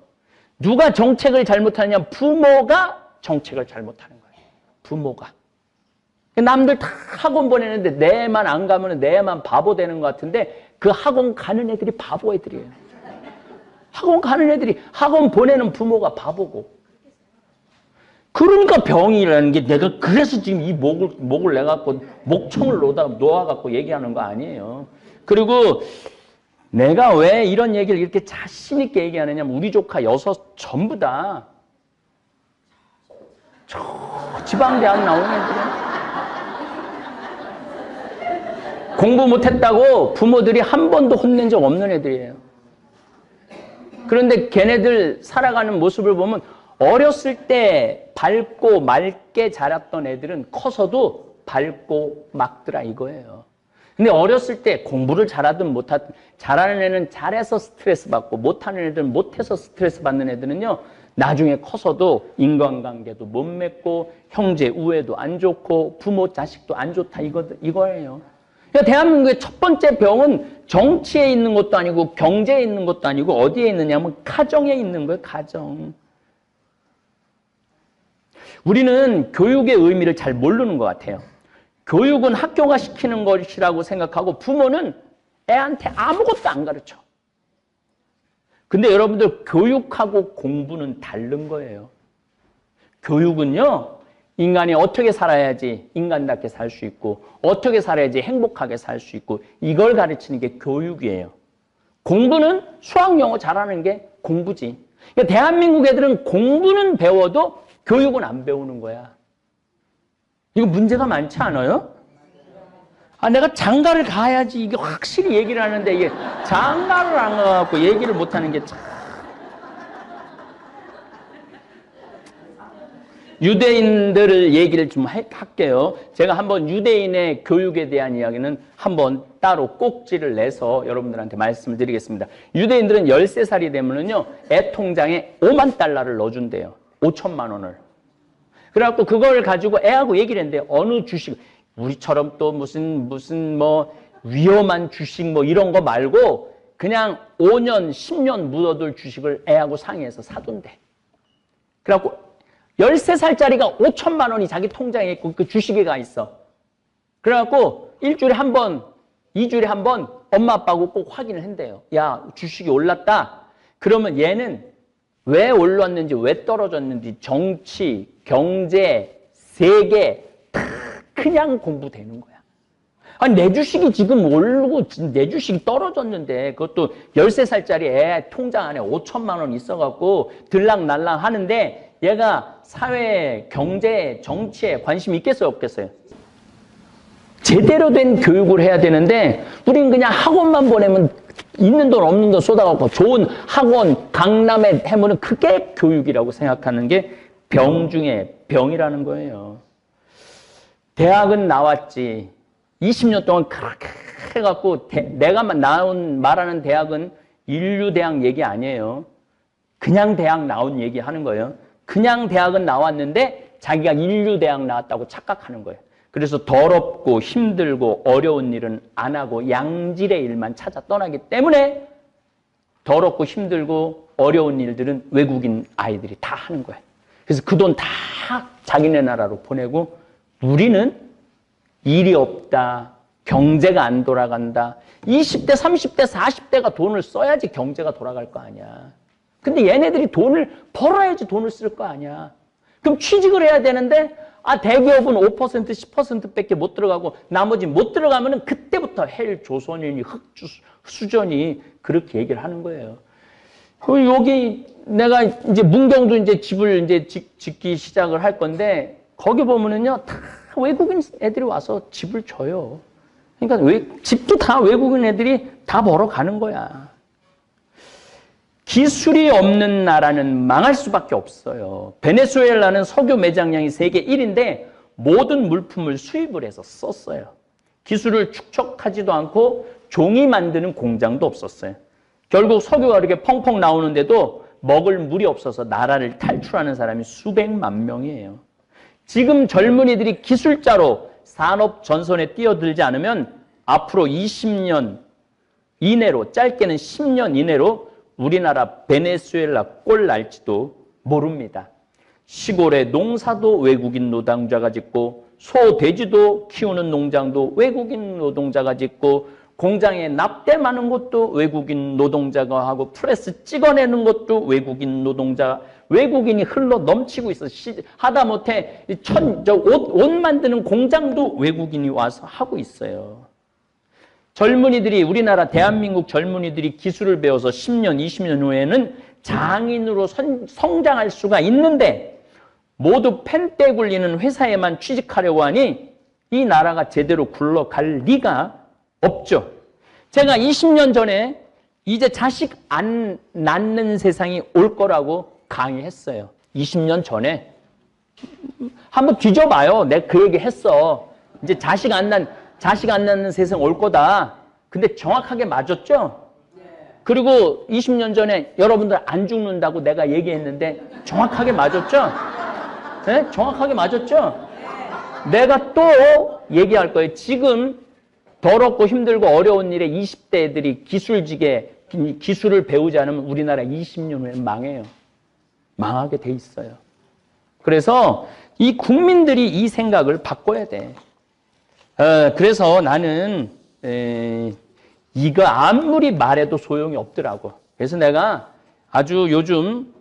누가 정책을 잘못하느냐? 부모가 정책을 잘못하는 거예요. 부모가. 남들 다 학원 보내는데 내만 안 가면 내만 바보 되는 것 같은데 그 학원 가는 애들이 바보 애들이에요. 학원 가는 애들이 학원 보내는 부모가 바보고. 그러니까 병이라는 게 내가 그래서 지금 이 목을 내갖고 목청을 놓아갖고 얘기하는 거 아니에요. 그리고 내가 왜 이런 얘기를 이렇게 자신 있게 얘기하느냐면 우리 조카 6 전부 다 지방대학 나온 애들이야. 공부 못했다고 부모들이 한 번도 혼낸 적 없는 애들이에요. 그런데 걔네들 살아가는 모습을 보면 어렸을 때 밝고 맑게 자랐던 애들은 커서도 밝고 맑더라 이거예요. 근데 어렸을 때 공부를 잘하든 못하든 잘하는 애는 잘해서 스트레스 받고 못하는 애들은 못해서 스트레스 받는 애들은요 나중에 커서도 인간관계도 못 맺고 형제 우애도 안 좋고 부모 자식도 안 좋다 이거예요. 그러니까 대한민국의 첫 번째 병은 정치에 있는 것도 아니고 경제에 있는 것도 아니고 어디에 있느냐면 가정에 있는 거예요. 가정. 우리는 교육의 의미를 잘 모르는 것 같아요. 교육은 학교가 시키는 것이라고 생각하고 부모는 애한테 아무것도 안 가르쳐. 근데 여러분들 교육하고 공부는 다른 거예요. 교육은요. 인간이 어떻게 살아야지 인간답게 살 수 있고 어떻게 살아야지 행복하게 살 수 있고 이걸 가르치는 게 교육이에요. 공부는 수학, 영어 잘하는 게 공부지. 그러니까 대한민국 애들은 공부는 배워도 교육은 안 배우는 거야. 이거 문제가 많지 않아요? 아, 내가 장가를 가야지 이게 확실히 얘기를 하는데 이게 장가를 안 가갖고 얘기를 못하는 게 참. 유대인들을 얘기를 좀 할게요. 제가 한번 유대인의 교육에 대한 이야기는 한번 따로 꼭지를 내서 여러분들한테 말씀을 드리겠습니다. 유대인들은 13살이 되면은요, 애 통장에 5만 달러를 넣어준대요. 5천만 원을. 그래갖고 그걸 가지고 애하고 얘기를 했는데 어느 주식, 우리처럼 또 무슨 뭐 위험한 주식 뭐 이런 거 말고 그냥 5년, 10년 묻어둘 주식을 애하고 상의해서 사둔대. 그래갖고 13살짜리가 5천만 원이 자기 통장에 있고 그 주식에 가 있어. 그래갖고 일주일에 한 번, 2주일에 한 번 엄마 아빠하고 꼭 확인을 한대요. 야, 주식이 올랐다. 그러면 얘는 왜 올랐는지, 왜 떨어졌는지, 정치, 경제, 세계 다 그냥 공부되는 거야. 아니, 내 주식이 지금 오르고 내 주식이 떨어졌는데 그것도 13살짜리 애 통장 안에 5천만 원 있어갖고 들락날락 하는데 얘가 사회, 경제, 정치에 관심이 있겠어요, 없겠어요? 제대로 된 교육을 해야 되는데 우린 그냥 학원만 보내면 있는 돈 없는 돈 쏟아갖고 좋은 학원, 강남에 해보는 그게 교육이라고 생각하는 게 병 중에 병이라는 거예요. 대학은 나왔지. 20년 동안 그렇게 해갖고 내가 말하는 대학은 인류대학 얘기 아니에요. 그냥 대학 나온 얘기 하는 거예요. 그냥 대학은 나왔는데 자기가 인류대학 나왔다고 착각하는 거예요. 그래서 더럽고 힘들고 어려운 일은 안 하고 양질의 일만 찾아 떠나기 때문에 더럽고 힘들고 어려운 일들은 외국인 아이들이 다 하는 거예요. 그래서 그 돈 다 자기네 나라로 보내고 우리는 일이 없다. 경제가 안 돌아간다. 20대, 30대, 40대가 돈을 써야지 경제가 돌아갈 거 아니야. 근데 얘네들이 돈을 벌어야지 돈을 쓸 거 아니야. 그럼 취직을 해야 되는데 대기업은 5%, 10%밖에 못 들어가고 나머지 못 들어가면은 그때부터 헬조선인이 흑수저니 그렇게 얘기를 하는 거예요. 여기 내가 이제 문경도 이제 집을 이제 짓기 시작을 할 건데 거기 보면은요 다 외국인 애들이 와서 집을 줘요. 그러니까 집도 다 외국인 애들이 다 벌어 가는 거야. 기술이 없는 나라는 망할 수밖에 없어요. 베네수엘라는 석유 매장량이 세계 1위인데 모든 물품을 수입을 해서 썼어요. 기술을 축적하지도 않고 종이 만드는 공장도 없었어요. 결국 석유가 이렇게 펑펑 나오는데도 먹을 물이 없어서 나라를 탈출하는 사람이 수백만 명이에요. 지금 젊은이들이 기술자로 산업 전선에 뛰어들지 않으면 앞으로 20년 이내로, 짧게는 10년 이내로 우리나라 베네수엘라 꼴 날지도 모릅니다. 시골의 농사도 외국인 노동자가 짓고 소, 돼지도 키우는 농장도 외국인 노동자가 짓고 공장에 납대 많은 것도 외국인 노동자가 하고 프레스 찍어내는 것도 외국인 노동자, 외국인이 흘러 넘치고 있어. 하다못해 옷 만드는 공장도 외국인이 와서 하고 있어요. 젊은이들이 우리나라 대한민국 젊은이들이 기술을 배워서 10년, 20년 후에는 장인으로 성장할 수가 있는데 모두 펜떼 굴리는 회사에만 취직하려고 하니 이 나라가 제대로 굴러갈 리가 없죠. 제가 20년 전에 이제 자식 안 낳는 세상이 올 거라고 강의했어요. 20년 전에. 한번 뒤져봐요. 내가 그 얘기 했어. 이제 자식 안 낳는 세상 올 거다. 근데 정확하게 맞았죠? 그리고 20년 전에 여러분들 안 죽는다고 내가 얘기했는데 정확하게 맞았죠? 네? 정확하게 맞았죠? 내가 또 얘기할 거예요. 지금 더럽고 힘들고 어려운 일에 20대 애들이 기술을 배우지 않으면 우리나라 20년 후에 망해요. 망하게 돼 있어요. 그래서 이 국민들이 이 생각을 바꿔야 돼. 그래서 나는 이거 아무리 말해도 소용이 없더라고. 그래서 내가 아주 요즘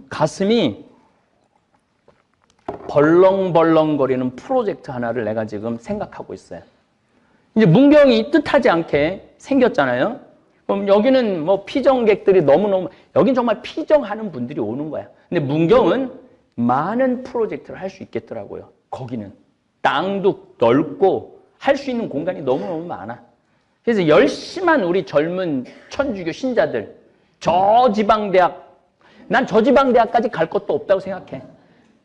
가슴이 벌렁벌렁거리는 프로젝트 하나를 내가 지금 생각하고 있어요. 이제 문경이 뜻하지 않게 생겼잖아요. 그럼 여기는 뭐 피정객들이 너무너무, 여긴 정말 피정하는 분들이 오는 거야. 근데 문경은 많은 프로젝트를 할 수 있겠더라고요. 거기는 땅도 넓고 할 수 있는 공간이 너무너무 많아. 그래서 열심한 우리 젊은 천주교 신자들, 저지방대학, 난 저지방대학까지 갈 것도 없다고 생각해.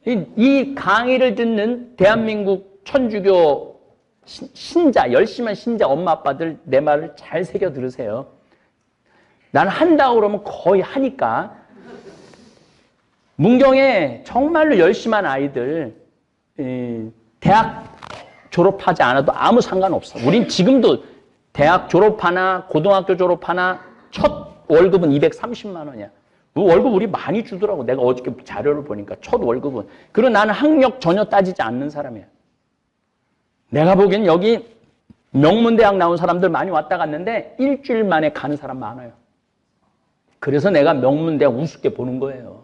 이 강의를 듣는 대한민국 천주교 신자, 열심한 신자 엄마 아빠들 내 말을 잘 새겨 들으세요. 나는 한다고 그러면 거의 하니까. 문경에 정말로 열심한 아이들 대학 졸업하지 않아도 아무 상관없어. 우린 지금도 대학 졸업하나 고등학교 졸업하나 첫 월급은 230만 원이야. 그 월급 우리 많이 주더라고. 내가 어저께 자료를 보니까 첫 월급은. 그리고 나는 학력 전혀 따지지 않는 사람이야. 내가 보기엔 여기 명문대학 나온 사람들 많이 왔다 갔는데 일주일 만에 가는 사람 많아요. 그래서 내가 명문대학 우습게 보는 거예요.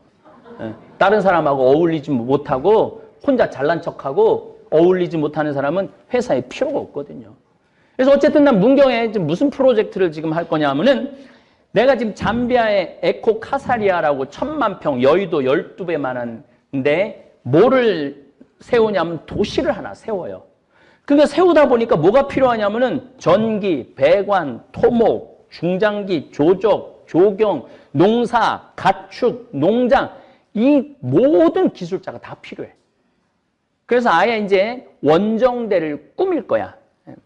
다른 사람하고 어울리지 못하고 혼자 잘난 척하고 어울리지 못하는 사람은 회사에 필요가 없거든요. 그래서 어쨌든 난 문경에 지금 무슨 프로젝트를 지금 할 거냐 하면은 내가 지금 잠비아의 에코 카사리아라고 1000만 평 여의도 12배만한데 뭐를 세우냐면 도시를 하나 세워요. 그러니까 세우다 보니까 뭐가 필요하냐면은 전기, 배관, 토목, 중장기, 조적, 조경, 농사, 가축, 농장 이 모든 기술자가 다 필요해. 그래서 아예 이제 원정대를 꾸밀 거야.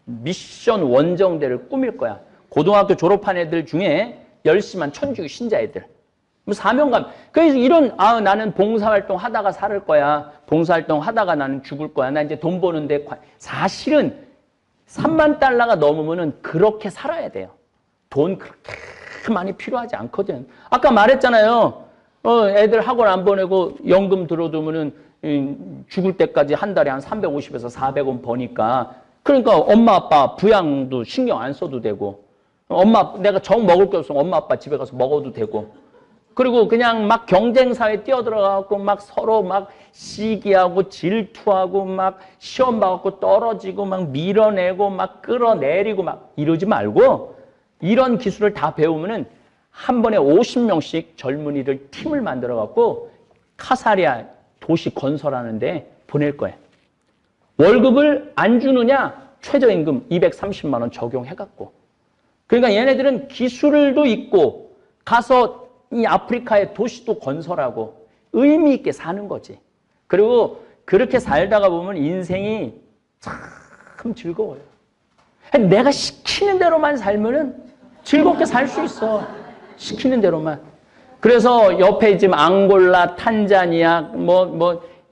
미션 원정대를 꾸밀 거야. 고등학교 졸업한 애들 중에 열심한 천주교 신자 애들. 뭐 사명감. 그래서 이런 나는 봉사활동 하다가 살 거야. 봉사활동 하다가 나는 죽을 거야. 나 이제 돈 버는데 사실은 3만 달러가 넘으면은 그렇게 살아야 돼요. 돈 그렇게 많이 필요하지 않거든. 아까 말했잖아요. 애들 학원 안 보내고 연금 들어두면은 죽을 때까지 한 달에 한 350에서 400원 버니까 그러니까 엄마 아빠 부양도 신경 안 써도 되고 내가 정 먹을 게 없으면 엄마 아빠 집에 가서 먹어도 되고 그리고 그냥 막 경쟁사회에 뛰어들어가고 막 서로 막 시기하고 질투하고 막 시험 봐갖고 떨어지고 막 밀어내고 막 끌어내리고 막 이러지 말고 이런 기술을 다 배우면은 한 번에 50명씩 젊은이들 팀을 만들어갖고 카사리아 도시 건설하는데 보낼 거예요. 월급을 안 주느냐? 최저임금 230만 원 적용해갖고. 그러니까 얘네들은 기술도 있고 가서 이 아프리카의 도시도 건설하고 의미 있게 사는 거지. 그리고 그렇게 살다가 보면 인생이 참 즐거워요. 내가 시키는 대로만 살면은 즐겁게 살 수 있어. 시키는 대로만. 그래서 옆에 지금 앙골라, 탄자니아,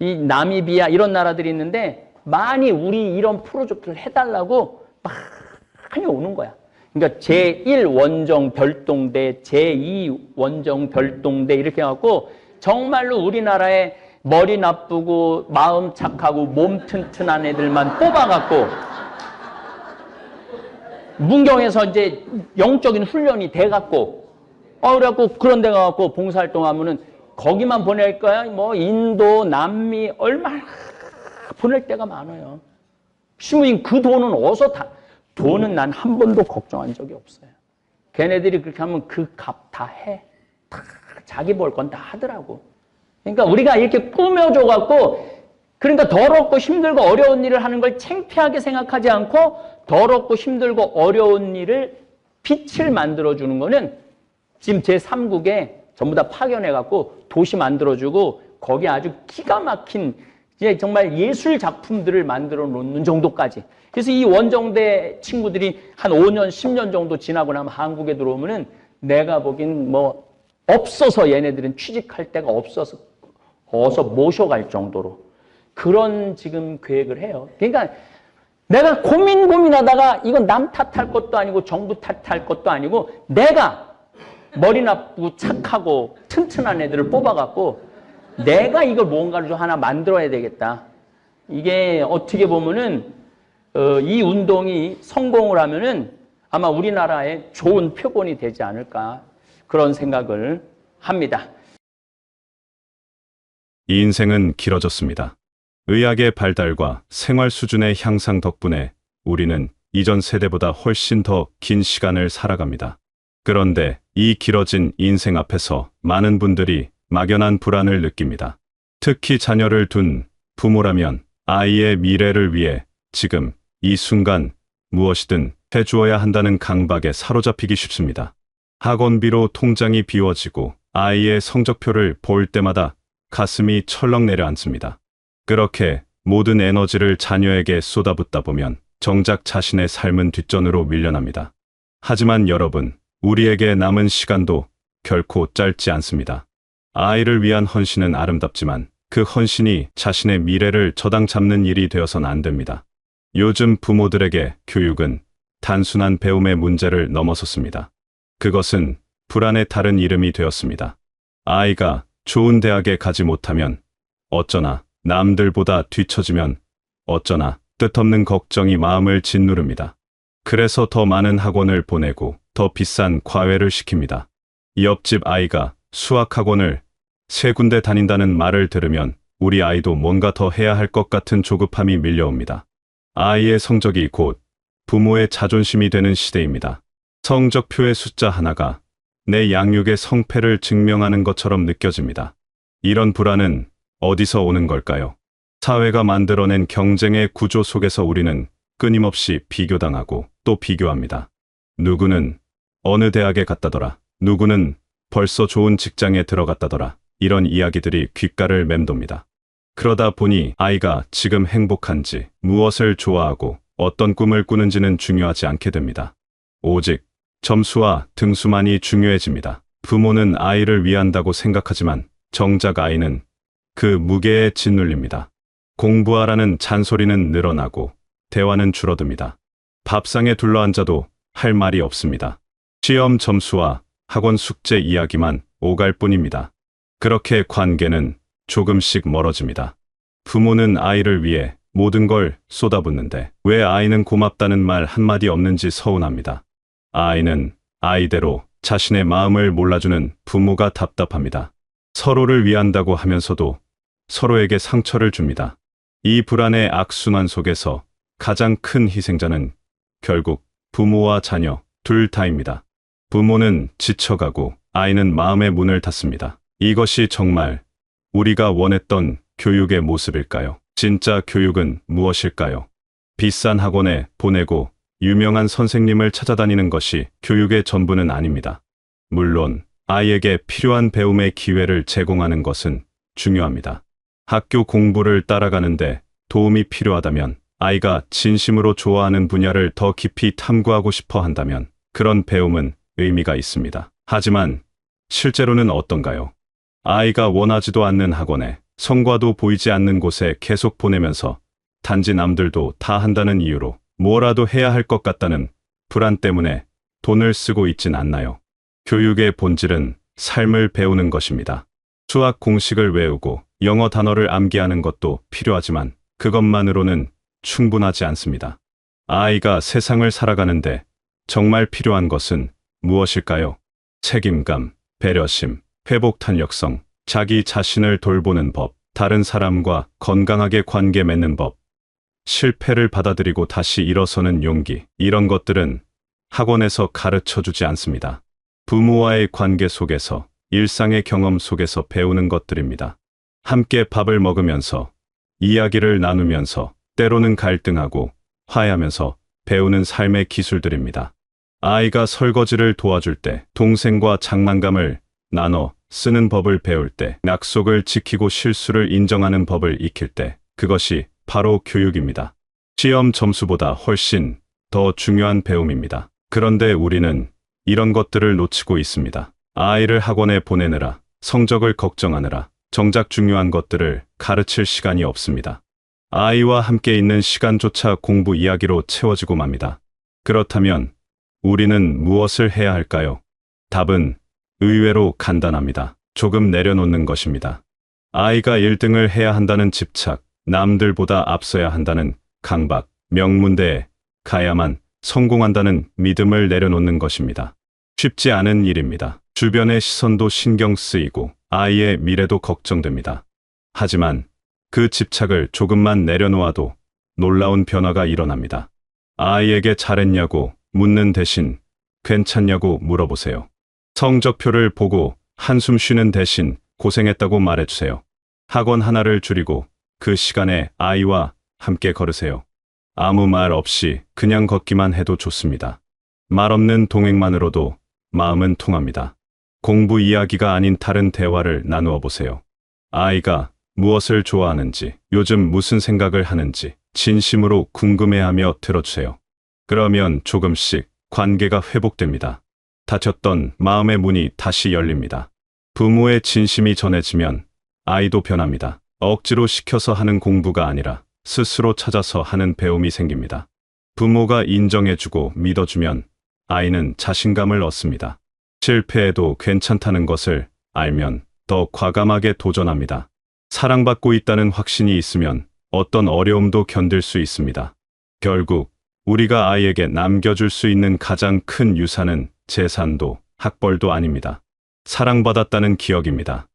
이 나미비아 이런 나라들이 있는데 많이 우리 이런 프로젝트를 해달라고 많이 오는 거야. 그러니까 제1원정 별동대, 제2원정 별동대 이렇게 해갖고 정말로 우리나라에 머리 나쁘고 마음 착하고 몸 튼튼한 애들만 뽑아갖고 문경에서 이제 영적인 훈련이 돼갖고 그래갖고 그런 데 가갖고 봉사활동하면은 거기만 보낼 거야? 뭐 인도, 남미 얼마나 보낼 데가 많아요. 시무인 그 돈은 어디서 돈은 난 한 번도 걱정한 적이 없어요. 걔네들이 그렇게 하면 그 값 다 해. 다 자기 벌 건 다 하더라고. 그러니까 우리가 이렇게 꾸며줘갖고 그러니까 더럽고 힘들고 어려운 일을 하는 걸 창피하게 생각하지 않고 더럽고 힘들고 어려운 일을 빛을 만들어주는 거는 지금 제3국에 전부 다 파견해갖고 도시 만들어주고 거기 아주 기가 막힌 이제 정말 예술 작품들을 만들어 놓는 정도까지. 그래서 이 원정대 친구들이 한 5년, 10년 정도 지나고 나면 한국에 들어오면은 내가 보긴 뭐 없어서 얘네들은 취직할 데가 없어서 어서 모셔갈 정도로 그런 지금 계획을 해요. 그러니까 내가 고민하다가 이건 남 탓할 것도 아니고 정부 탓할 것도 아니고 내가 머리 나쁘고 착하고 튼튼한 애들을 뽑아갖고 내가 이걸 뭔가를 좀 하나 만들어야 되겠다. 이게 어떻게 보면은 이 운동이 성공을 하면은 아마 우리나라에 좋은 표본이 되지 않을까 그런 생각을 합니다. 이 인생은 길어졌습니다. 의학의 발달과 생활 수준의 향상 덕분에 우리는 이전 세대보다 훨씬 더 긴 시간을 살아갑니다. 그런데 이 길어진 인생 앞에서 많은 분들이 막연한 불안을 느낍니다. 특히 자녀를 둔 부모라면 아이의 미래를 위해 지금 이 순간 무엇이든 해주어야 한다는 강박에 사로잡히기 쉽습니다. 학원비로 통장이 비워지고 아이의 성적표를 볼 때마다 가슴이 철렁 내려앉습니다. 그렇게 모든 에너지를 자녀에게 쏟아붓다 보면 정작 자신의 삶은 뒷전으로 밀려납니다. 하지만 여러분, 우리에게 남은 시간도 결코 짧지 않습니다. 아이를 위한 헌신은 아름답지만 그 헌신이 자신의 미래를 저당 잡는 일이 되어선 안 됩니다. 요즘 부모들에게 교육은 단순한 배움의 문제를 넘어섰습니다. 그것은 불안의 다른 이름이 되었습니다. 아이가 좋은 대학에 가지 못하면 어쩌나, 남들보다 뒤처지면 어쩌나 뜻없는 걱정이 마음을 짓누릅니다. 그래서 더 많은 학원을 보내고 더 비싼 과외를 시킵니다. 옆집 아이가 수학학원을 3군데 다닌다는 말을 들으면 우리 아이도 뭔가 더 해야 할 것 같은 조급함이 밀려옵니다. 아이의 성적이 곧 부모의 자존심이 되는 시대입니다. 성적표의 숫자 하나가 내 양육의 성패를 증명하는 것처럼 느껴집니다. 이런 불안은 어디서 오는 걸까요? 사회가 만들어낸 경쟁의 구조 속에서 우리는 끊임없이 비교당하고 또 비교합니다. 누구는 어느 대학에 갔다더라. 누구는 벌써 좋은 직장에 들어갔다더라. 이런 이야기들이 귓가를 맴돕니다. 그러다 보니 아이가 지금 행복한지, 무엇을 좋아하고 어떤 꿈을 꾸는지는 중요하지 않게 됩니다. 오직 점수와 등수만이 중요해집니다. 부모는 아이를 위한다고 생각하지만 정작 아이는 그 무게에 짓눌립니다. 공부하라는 잔소리는 늘어나고 대화는 줄어듭니다. 밥상에 둘러앉아도 할 말이 없습니다. 시험 점수와 학원 숙제 이야기만 오갈 뿐입니다. 그렇게 관계는 조금씩 멀어집니다. 부모는 아이를 위해 모든 걸 쏟아붓는데 왜 아이는 고맙다는 말 한마디 없는지 서운합니다. 아이는 아이대로 자신의 마음을 몰라주는 부모가 답답합니다. 서로를 위한다고 하면서도 서로에게 상처를 줍니다. 이 불안의 악순환 속에서 가장 큰 희생자는 결국 부모와 자녀 둘 다입니다. 부모는 지쳐가고 아이는 마음의 문을 닫습니다. 이것이 정말 우리가 원했던 교육의 모습일까요? 진짜 교육은 무엇일까요? 비싼 학원에 보내고 유명한 선생님을 찾아다니는 것이 교육의 전부는 아닙니다. 물론 아이에게 필요한 배움의 기회를 제공하는 것은 중요합니다. 학교 공부를 따라가는데 도움이 필요하다면, 아이가 진심으로 좋아하는 분야를 더 깊이 탐구하고 싶어 한다면 그런 배움은 의미가 있습니다. 하지만 실제로는 어떤가요? 아이가 원하지도 않는 학원에, 성과도 보이지 않는 곳에 계속 보내면서 단지 남들도 다 한다는 이유로 뭐라도 해야 할 것 같다는 불안 때문에 돈을 쓰고 있진 않나요? 교육의 본질은 삶을 배우는 것입니다. 수학 공식을 외우고 영어 단어를 암기하는 것도 필요하지만 그것만으로는 충분하지 않습니다. 아이가 세상을 살아가는데 정말 필요한 것은 무엇일까요? 책임감, 배려심, 회복 탄력성, 자기 자신을 돌보는 법, 다른 사람과 건강하게 관계 맺는 법, 실패를 받아들이고 다시 일어서는 용기, 이런 것들은 학원에서 가르쳐주지 않습니다. 부모와의 관계 속에서, 일상의 경험 속에서 배우는 것들입니다. 함께 밥을 먹으면서, 이야기를 나누면서, 때로는 갈등하고 화해하면서 배우는 삶의 기술들입니다. 아이가 설거지를 도와줄 때, 동생과 장난감을 나눠 쓰는 법을 배울 때, 약속을 지키고 실수를 인정하는 법을 익힐 때, 그것이 바로 교육입니다. 시험 점수보다 훨씬 더 중요한 배움입니다. 그런데 우리는 이런 것들을 놓치고 있습니다. 아이를 학원에 보내느라, 성적을 걱정하느라, 정작 중요한 것들을 가르칠 시간이 없습니다. 아이와 함께 있는 시간조차 공부 이야기로 채워지고 맙니다. 그렇다면 우리는 무엇을 해야 할까요? 답은 의외로 간단합니다. 조금 내려놓는 것입니다. 아이가 1등을 해야 한다는 집착, 남들보다 앞서야 한다는 강박, 명문대에 가야만 성공한다는 믿음을 내려놓는 것입니다. 쉽지 않은 일입니다. 주변의 시선도 신경 쓰이고 아이의 미래도 걱정됩니다. 하지만 그 집착을 조금만 내려놓아도 놀라운 변화가 일어납니다. 아이에게 잘했냐고 묻는 대신 괜찮냐고 물어보세요. 성적표를 보고 한숨 쉬는 대신 고생했다고 말해주세요. 학원 하나를 줄이고 그 시간에 아이와 함께 걸으세요. 아무 말 없이 그냥 걷기만 해도 좋습니다. 말 없는 동행만으로도 마음은 통합니다. 공부 이야기가 아닌 다른 대화를 나누어 보세요. 아이가 무엇을 좋아하는지, 요즘 무슨 생각을 하는지 진심으로 궁금해하며 들어주세요. 그러면 조금씩 관계가 회복됩니다. 닫혔던 마음의 문이 다시 열립니다. 부모의 진심이 전해지면 아이도 변합니다. 억지로 시켜서 하는 공부가 아니라 스스로 찾아서 하는 배움이 생깁니다. 부모가 인정해주고 믿어주면 아이는 자신감을 얻습니다. 실패해도 괜찮다는 것을 알면 더 과감하게 도전합니다. 사랑받고 있다는 확신이 있으면 어떤 어려움도 견딜 수 있습니다. 결국 우리가 아이에게 남겨줄 수 있는 가장 큰 유산은 재산도 학벌도 아닙니다. 사랑받았다는 기억입니다.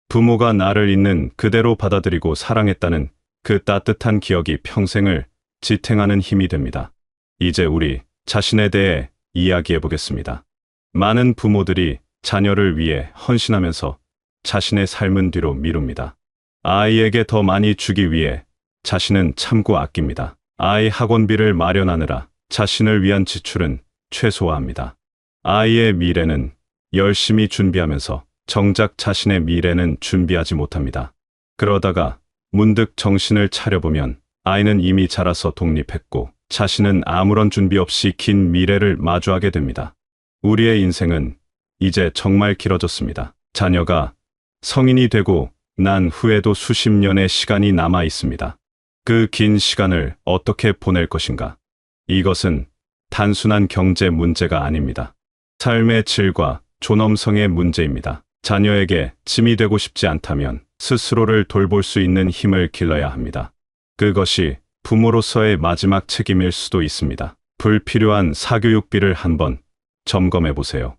부모가 나를 있는 그대로 받아들이고 사랑했다는 그 따뜻한 기억이 평생을 지탱하는 힘이 됩니다. 이제 우리 자신에 대해 이야기해 보겠습니다. 많은 부모들이 자녀를 위해 헌신하면서 자신의 삶은 뒤로 미룹니다. 아이에게 더 많이 주기 위해 자신은 참고 아낍니다. 아이 학원비를 마련하느라 자신을 위한 지출은 최소화합니다. 아이의 미래는 열심히 준비하면서 정작 자신의 미래는 준비하지 못합니다. 그러다가 문득 정신을 차려보면 아이는 이미 자라서 독립했고 자신은 아무런 준비 없이 긴 미래를 마주하게 됩니다. 우리의 인생은 이제 정말 길어졌습니다. 자녀가 성인이 되고 난 후에도 수십 년의 시간이 남아 있습니다. 그 긴 시간을 어떻게 보낼 것인가? 이것은 단순한 경제 문제가 아닙니다. 삶의 질과 존엄성의 문제입니다. 자녀에게 짐이 되고 싶지 않다면 스스로를 돌볼 수 있는 힘을 길러야 합니다. 그것이 부모로서의 마지막 책임일 수도 있습니다. 불필요한 사교육비를 한번 점검해 보세요.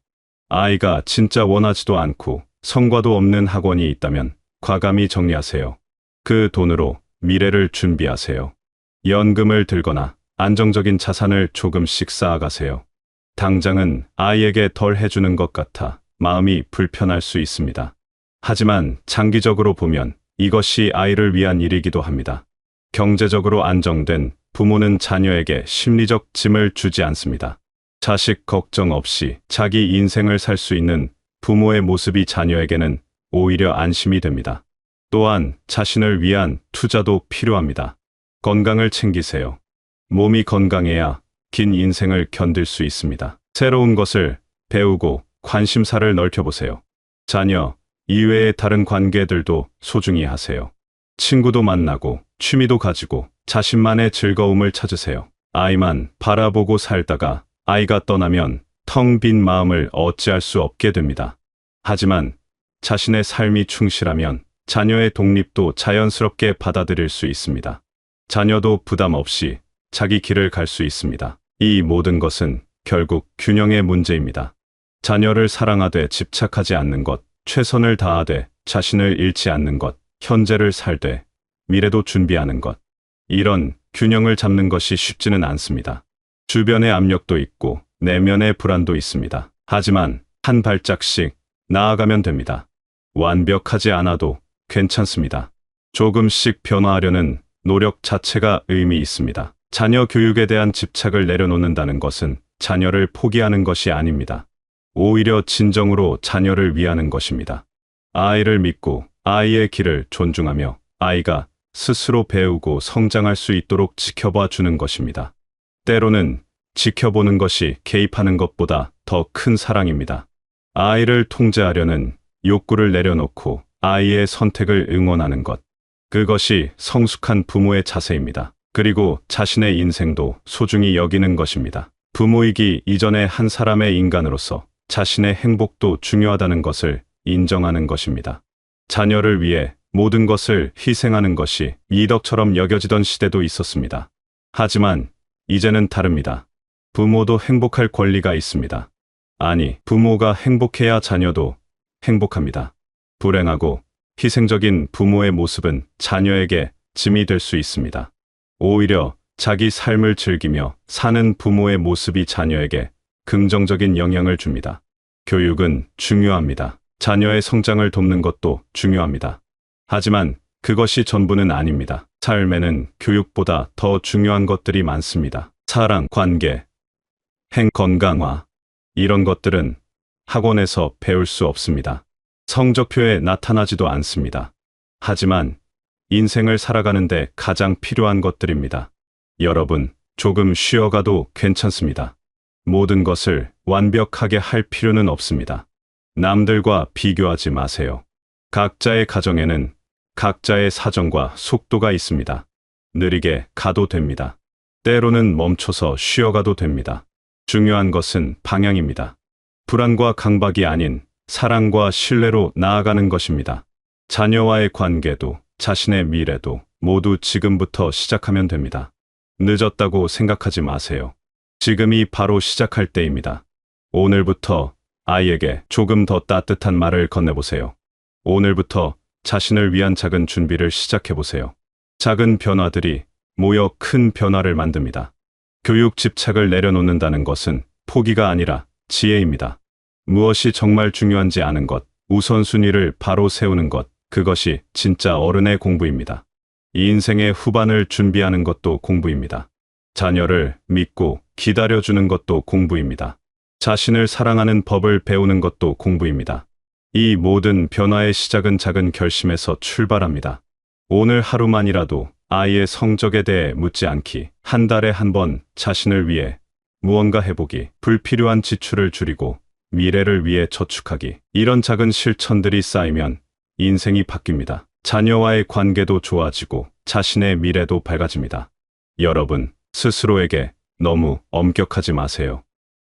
아이가 진짜 원하지도 않고 성과도 없는 학원이 있다면 과감히 정리하세요. 그 돈으로 미래를 준비하세요. 연금을 들거나 안정적인 자산을 조금씩 쌓아가세요. 당장은 아이에게 덜 해주는 것 같아 마음이 불편할 수 있습니다. 하지만 장기적으로 보면 이것이 아이를 위한 일이기도 합니다. 경제적으로 안정된 부모는 자녀에게 심리적 짐을 주지 않습니다. 자식 걱정 없이 자기 인생을 살 수 있는 부모의 모습이 자녀에게는 오히려 안심이 됩니다. 또한 자신을 위한 투자도 필요합니다. 건강을 챙기세요. 몸이 건강해야 긴 인생을 견딜 수 있습니다. 새로운 것을 배우고 관심사를 넓혀보세요. 자녀 이외의 다른 관계들도 소중히 하세요. 친구도 만나고 취미도 가지고 자신만의 즐거움을 찾으세요. 아이만 바라보고 살다가 아이가 떠나면 텅 빈 마음을 어찌할 수 없게 됩니다. 하지만 자신의 삶이 충실하면 자녀의 독립도 자연스럽게 받아들일 수 있습니다. 자녀도 부담 없이 자기 길을 갈 수 있습니다. 이 모든 것은 결국 균형의 문제입니다. 자녀를 사랑하되 집착하지 않는 것, 최선을 다하되 자신을 잃지 않는 것, 현재를 살되 미래도 준비하는 것. 이런 균형을 잡는 것이 쉽지는 않습니다. 주변의 압력도 있고 내면의 불안도 있습니다. 하지만 한 발짝씩 나아가면 됩니다. 완벽하지 않아도 괜찮습니다. 조금씩 변화하려는 노력 자체가 의미 있습니다. 자녀 교육에 대한 집착을 내려놓는다는 것은 자녀를 포기하는 것이 아닙니다. 오히려 진정으로 자녀를 위하는 것입니다. 아이를 믿고 아이의 길을 존중하며 아이가 스스로 배우고 성장할 수 있도록 지켜봐 주는 것입니다. 때로는 지켜보는 것이 개입하는 것보다 더 큰 사랑입니다. 아이를 통제하려는 욕구를 내려놓고 아이의 선택을 응원하는 것. 그것이 성숙한 부모의 자세입니다. 그리고 자신의 인생도 소중히 여기는 것입니다. 부모이기 이전의 한 사람의 인간으로서 자신의 행복도 중요하다는 것을 인정하는 것입니다. 자녀를 위해 모든 것을 희생하는 것이 이덕처럼 여겨지던 시대도 있었습니다. 하지만 이제는 다릅니다. 부모도 행복할 권리가 있습니다. 아니, 부모가 행복해야 자녀도 행복합니다. 불행하고 희생적인 부모의 모습은 자녀에게 짐이 될 수 있습니다. 오히려 자기 삶을 즐기며 사는 부모의 모습이 자녀에게 긍정적인 영향을 줍니다. 교육은 중요합니다. 자녀의 성장을 돕는 것도 중요합니다. 하지만 그것이 전부는 아닙니다. 삶에는 교육보다 더 중요한 것들이 많습니다. 사랑, 관계, 건강화, 이런 것들은 학원에서 배울 수 없습니다. 성적표에 나타나지도 않습니다. 하지만 인생을 살아가는데 가장 필요한 것들입니다. 여러분, 조금 쉬어가도 괜찮습니다. 모든 것을 완벽하게 할 필요는 없습니다. 남들과 비교하지 마세요. 각자의 가정에는 각자의 사정과 속도가 있습니다. 느리게 가도 됩니다. 때로는 멈춰서 쉬어가도 됩니다. 중요한 것은 방향입니다. 불안과 강박이 아닌 사랑과 신뢰로 나아가는 것입니다. 자녀와의 관계도 자신의 미래도 모두 지금부터 시작하면 됩니다. 늦었다고 생각하지 마세요. 지금이 바로 시작할 때입니다. 오늘부터 아이에게 조금 더 따뜻한 말을 건네보세요. 오늘부터 자신을 위한 작은 준비를 시작해보세요. 작은 변화들이 모여 큰 변화를 만듭니다. 교육 집착을 내려놓는다는 것은 포기가 아니라 지혜입니다. 무엇이 정말 중요한지 아는 것, 우선순위를 바로 세우는 것, 그것이 진짜 어른의 공부입니다. 이 인생의 후반을 준비하는 것도 공부입니다. 자녀를 믿고 기다려주는 것도 공부입니다. 자신을 사랑하는 법을 배우는 것도 공부입니다. 이 모든 변화의 시작은 작은 결심에서 출발합니다. 오늘 하루만이라도 아이의 성적에 대해 묻지 않기, 한 달에 한 번 자신을 위해 무언가 해보기, 불필요한 지출을 줄이고 미래를 위해 저축하기, 이런 작은 실천들이 쌓이면 인생이 바뀝니다. 자녀와의 관계도 좋아지고 자신의 미래도 밝아집니다. 여러분, 스스로에게 너무 엄격하지 마세요.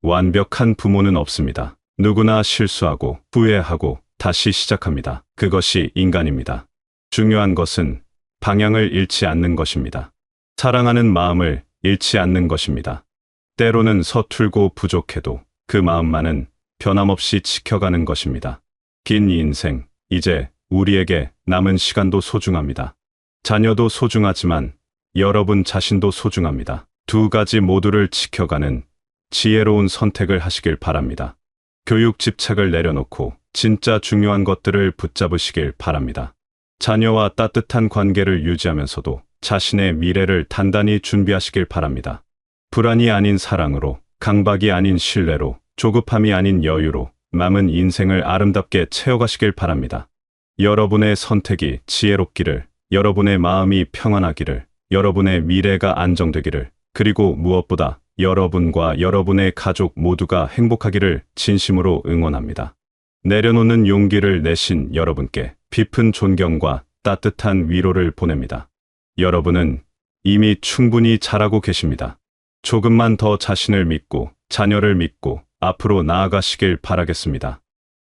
완벽한 부모는 없습니다. 누구나 실수하고 후회하고 다시 시작합니다. 그것이 인간입니다. 중요한 것은 방향을 잃지 않는 것입니다. 사랑하는 마음을 잃지 않는 것입니다. 때로는 서툴고 부족해도 그 마음만은 변함없이 지켜가는 것입니다. 긴 인생, 이제 우리에게 남은 시간도 소중합니다. 자녀도 소중하지만 여러분 자신도 소중합니다. 두 가지 모두를 지켜가는 지혜로운 선택을 하시길 바랍니다. 교육 집착을 내려놓고 진짜 중요한 것들을 붙잡으시길 바랍니다. 자녀와 따뜻한 관계를 유지하면서도 자신의 미래를 단단히 준비하시길 바랍니다. 불안이 아닌 사랑으로, 강박이 아닌 신뢰로, 조급함이 아닌 여유로 남은 인생을 아름답게 채워가시길 바랍니다. 여러분의 선택이 지혜롭기를, 여러분의 마음이 평안하기를, 여러분의 미래가 안정되기를, 그리고 무엇보다 여러분과 여러분의 가족 모두가 행복하기를 진심으로 응원합니다. 내려놓는 용기를 내신 여러분께 깊은 존경과 따뜻한 위로를 보냅니다. 여러분은 이미 충분히 잘하고 계십니다. 조금만 더 자신을 믿고 자녀를 믿고 앞으로 나아가시길 바라겠습니다.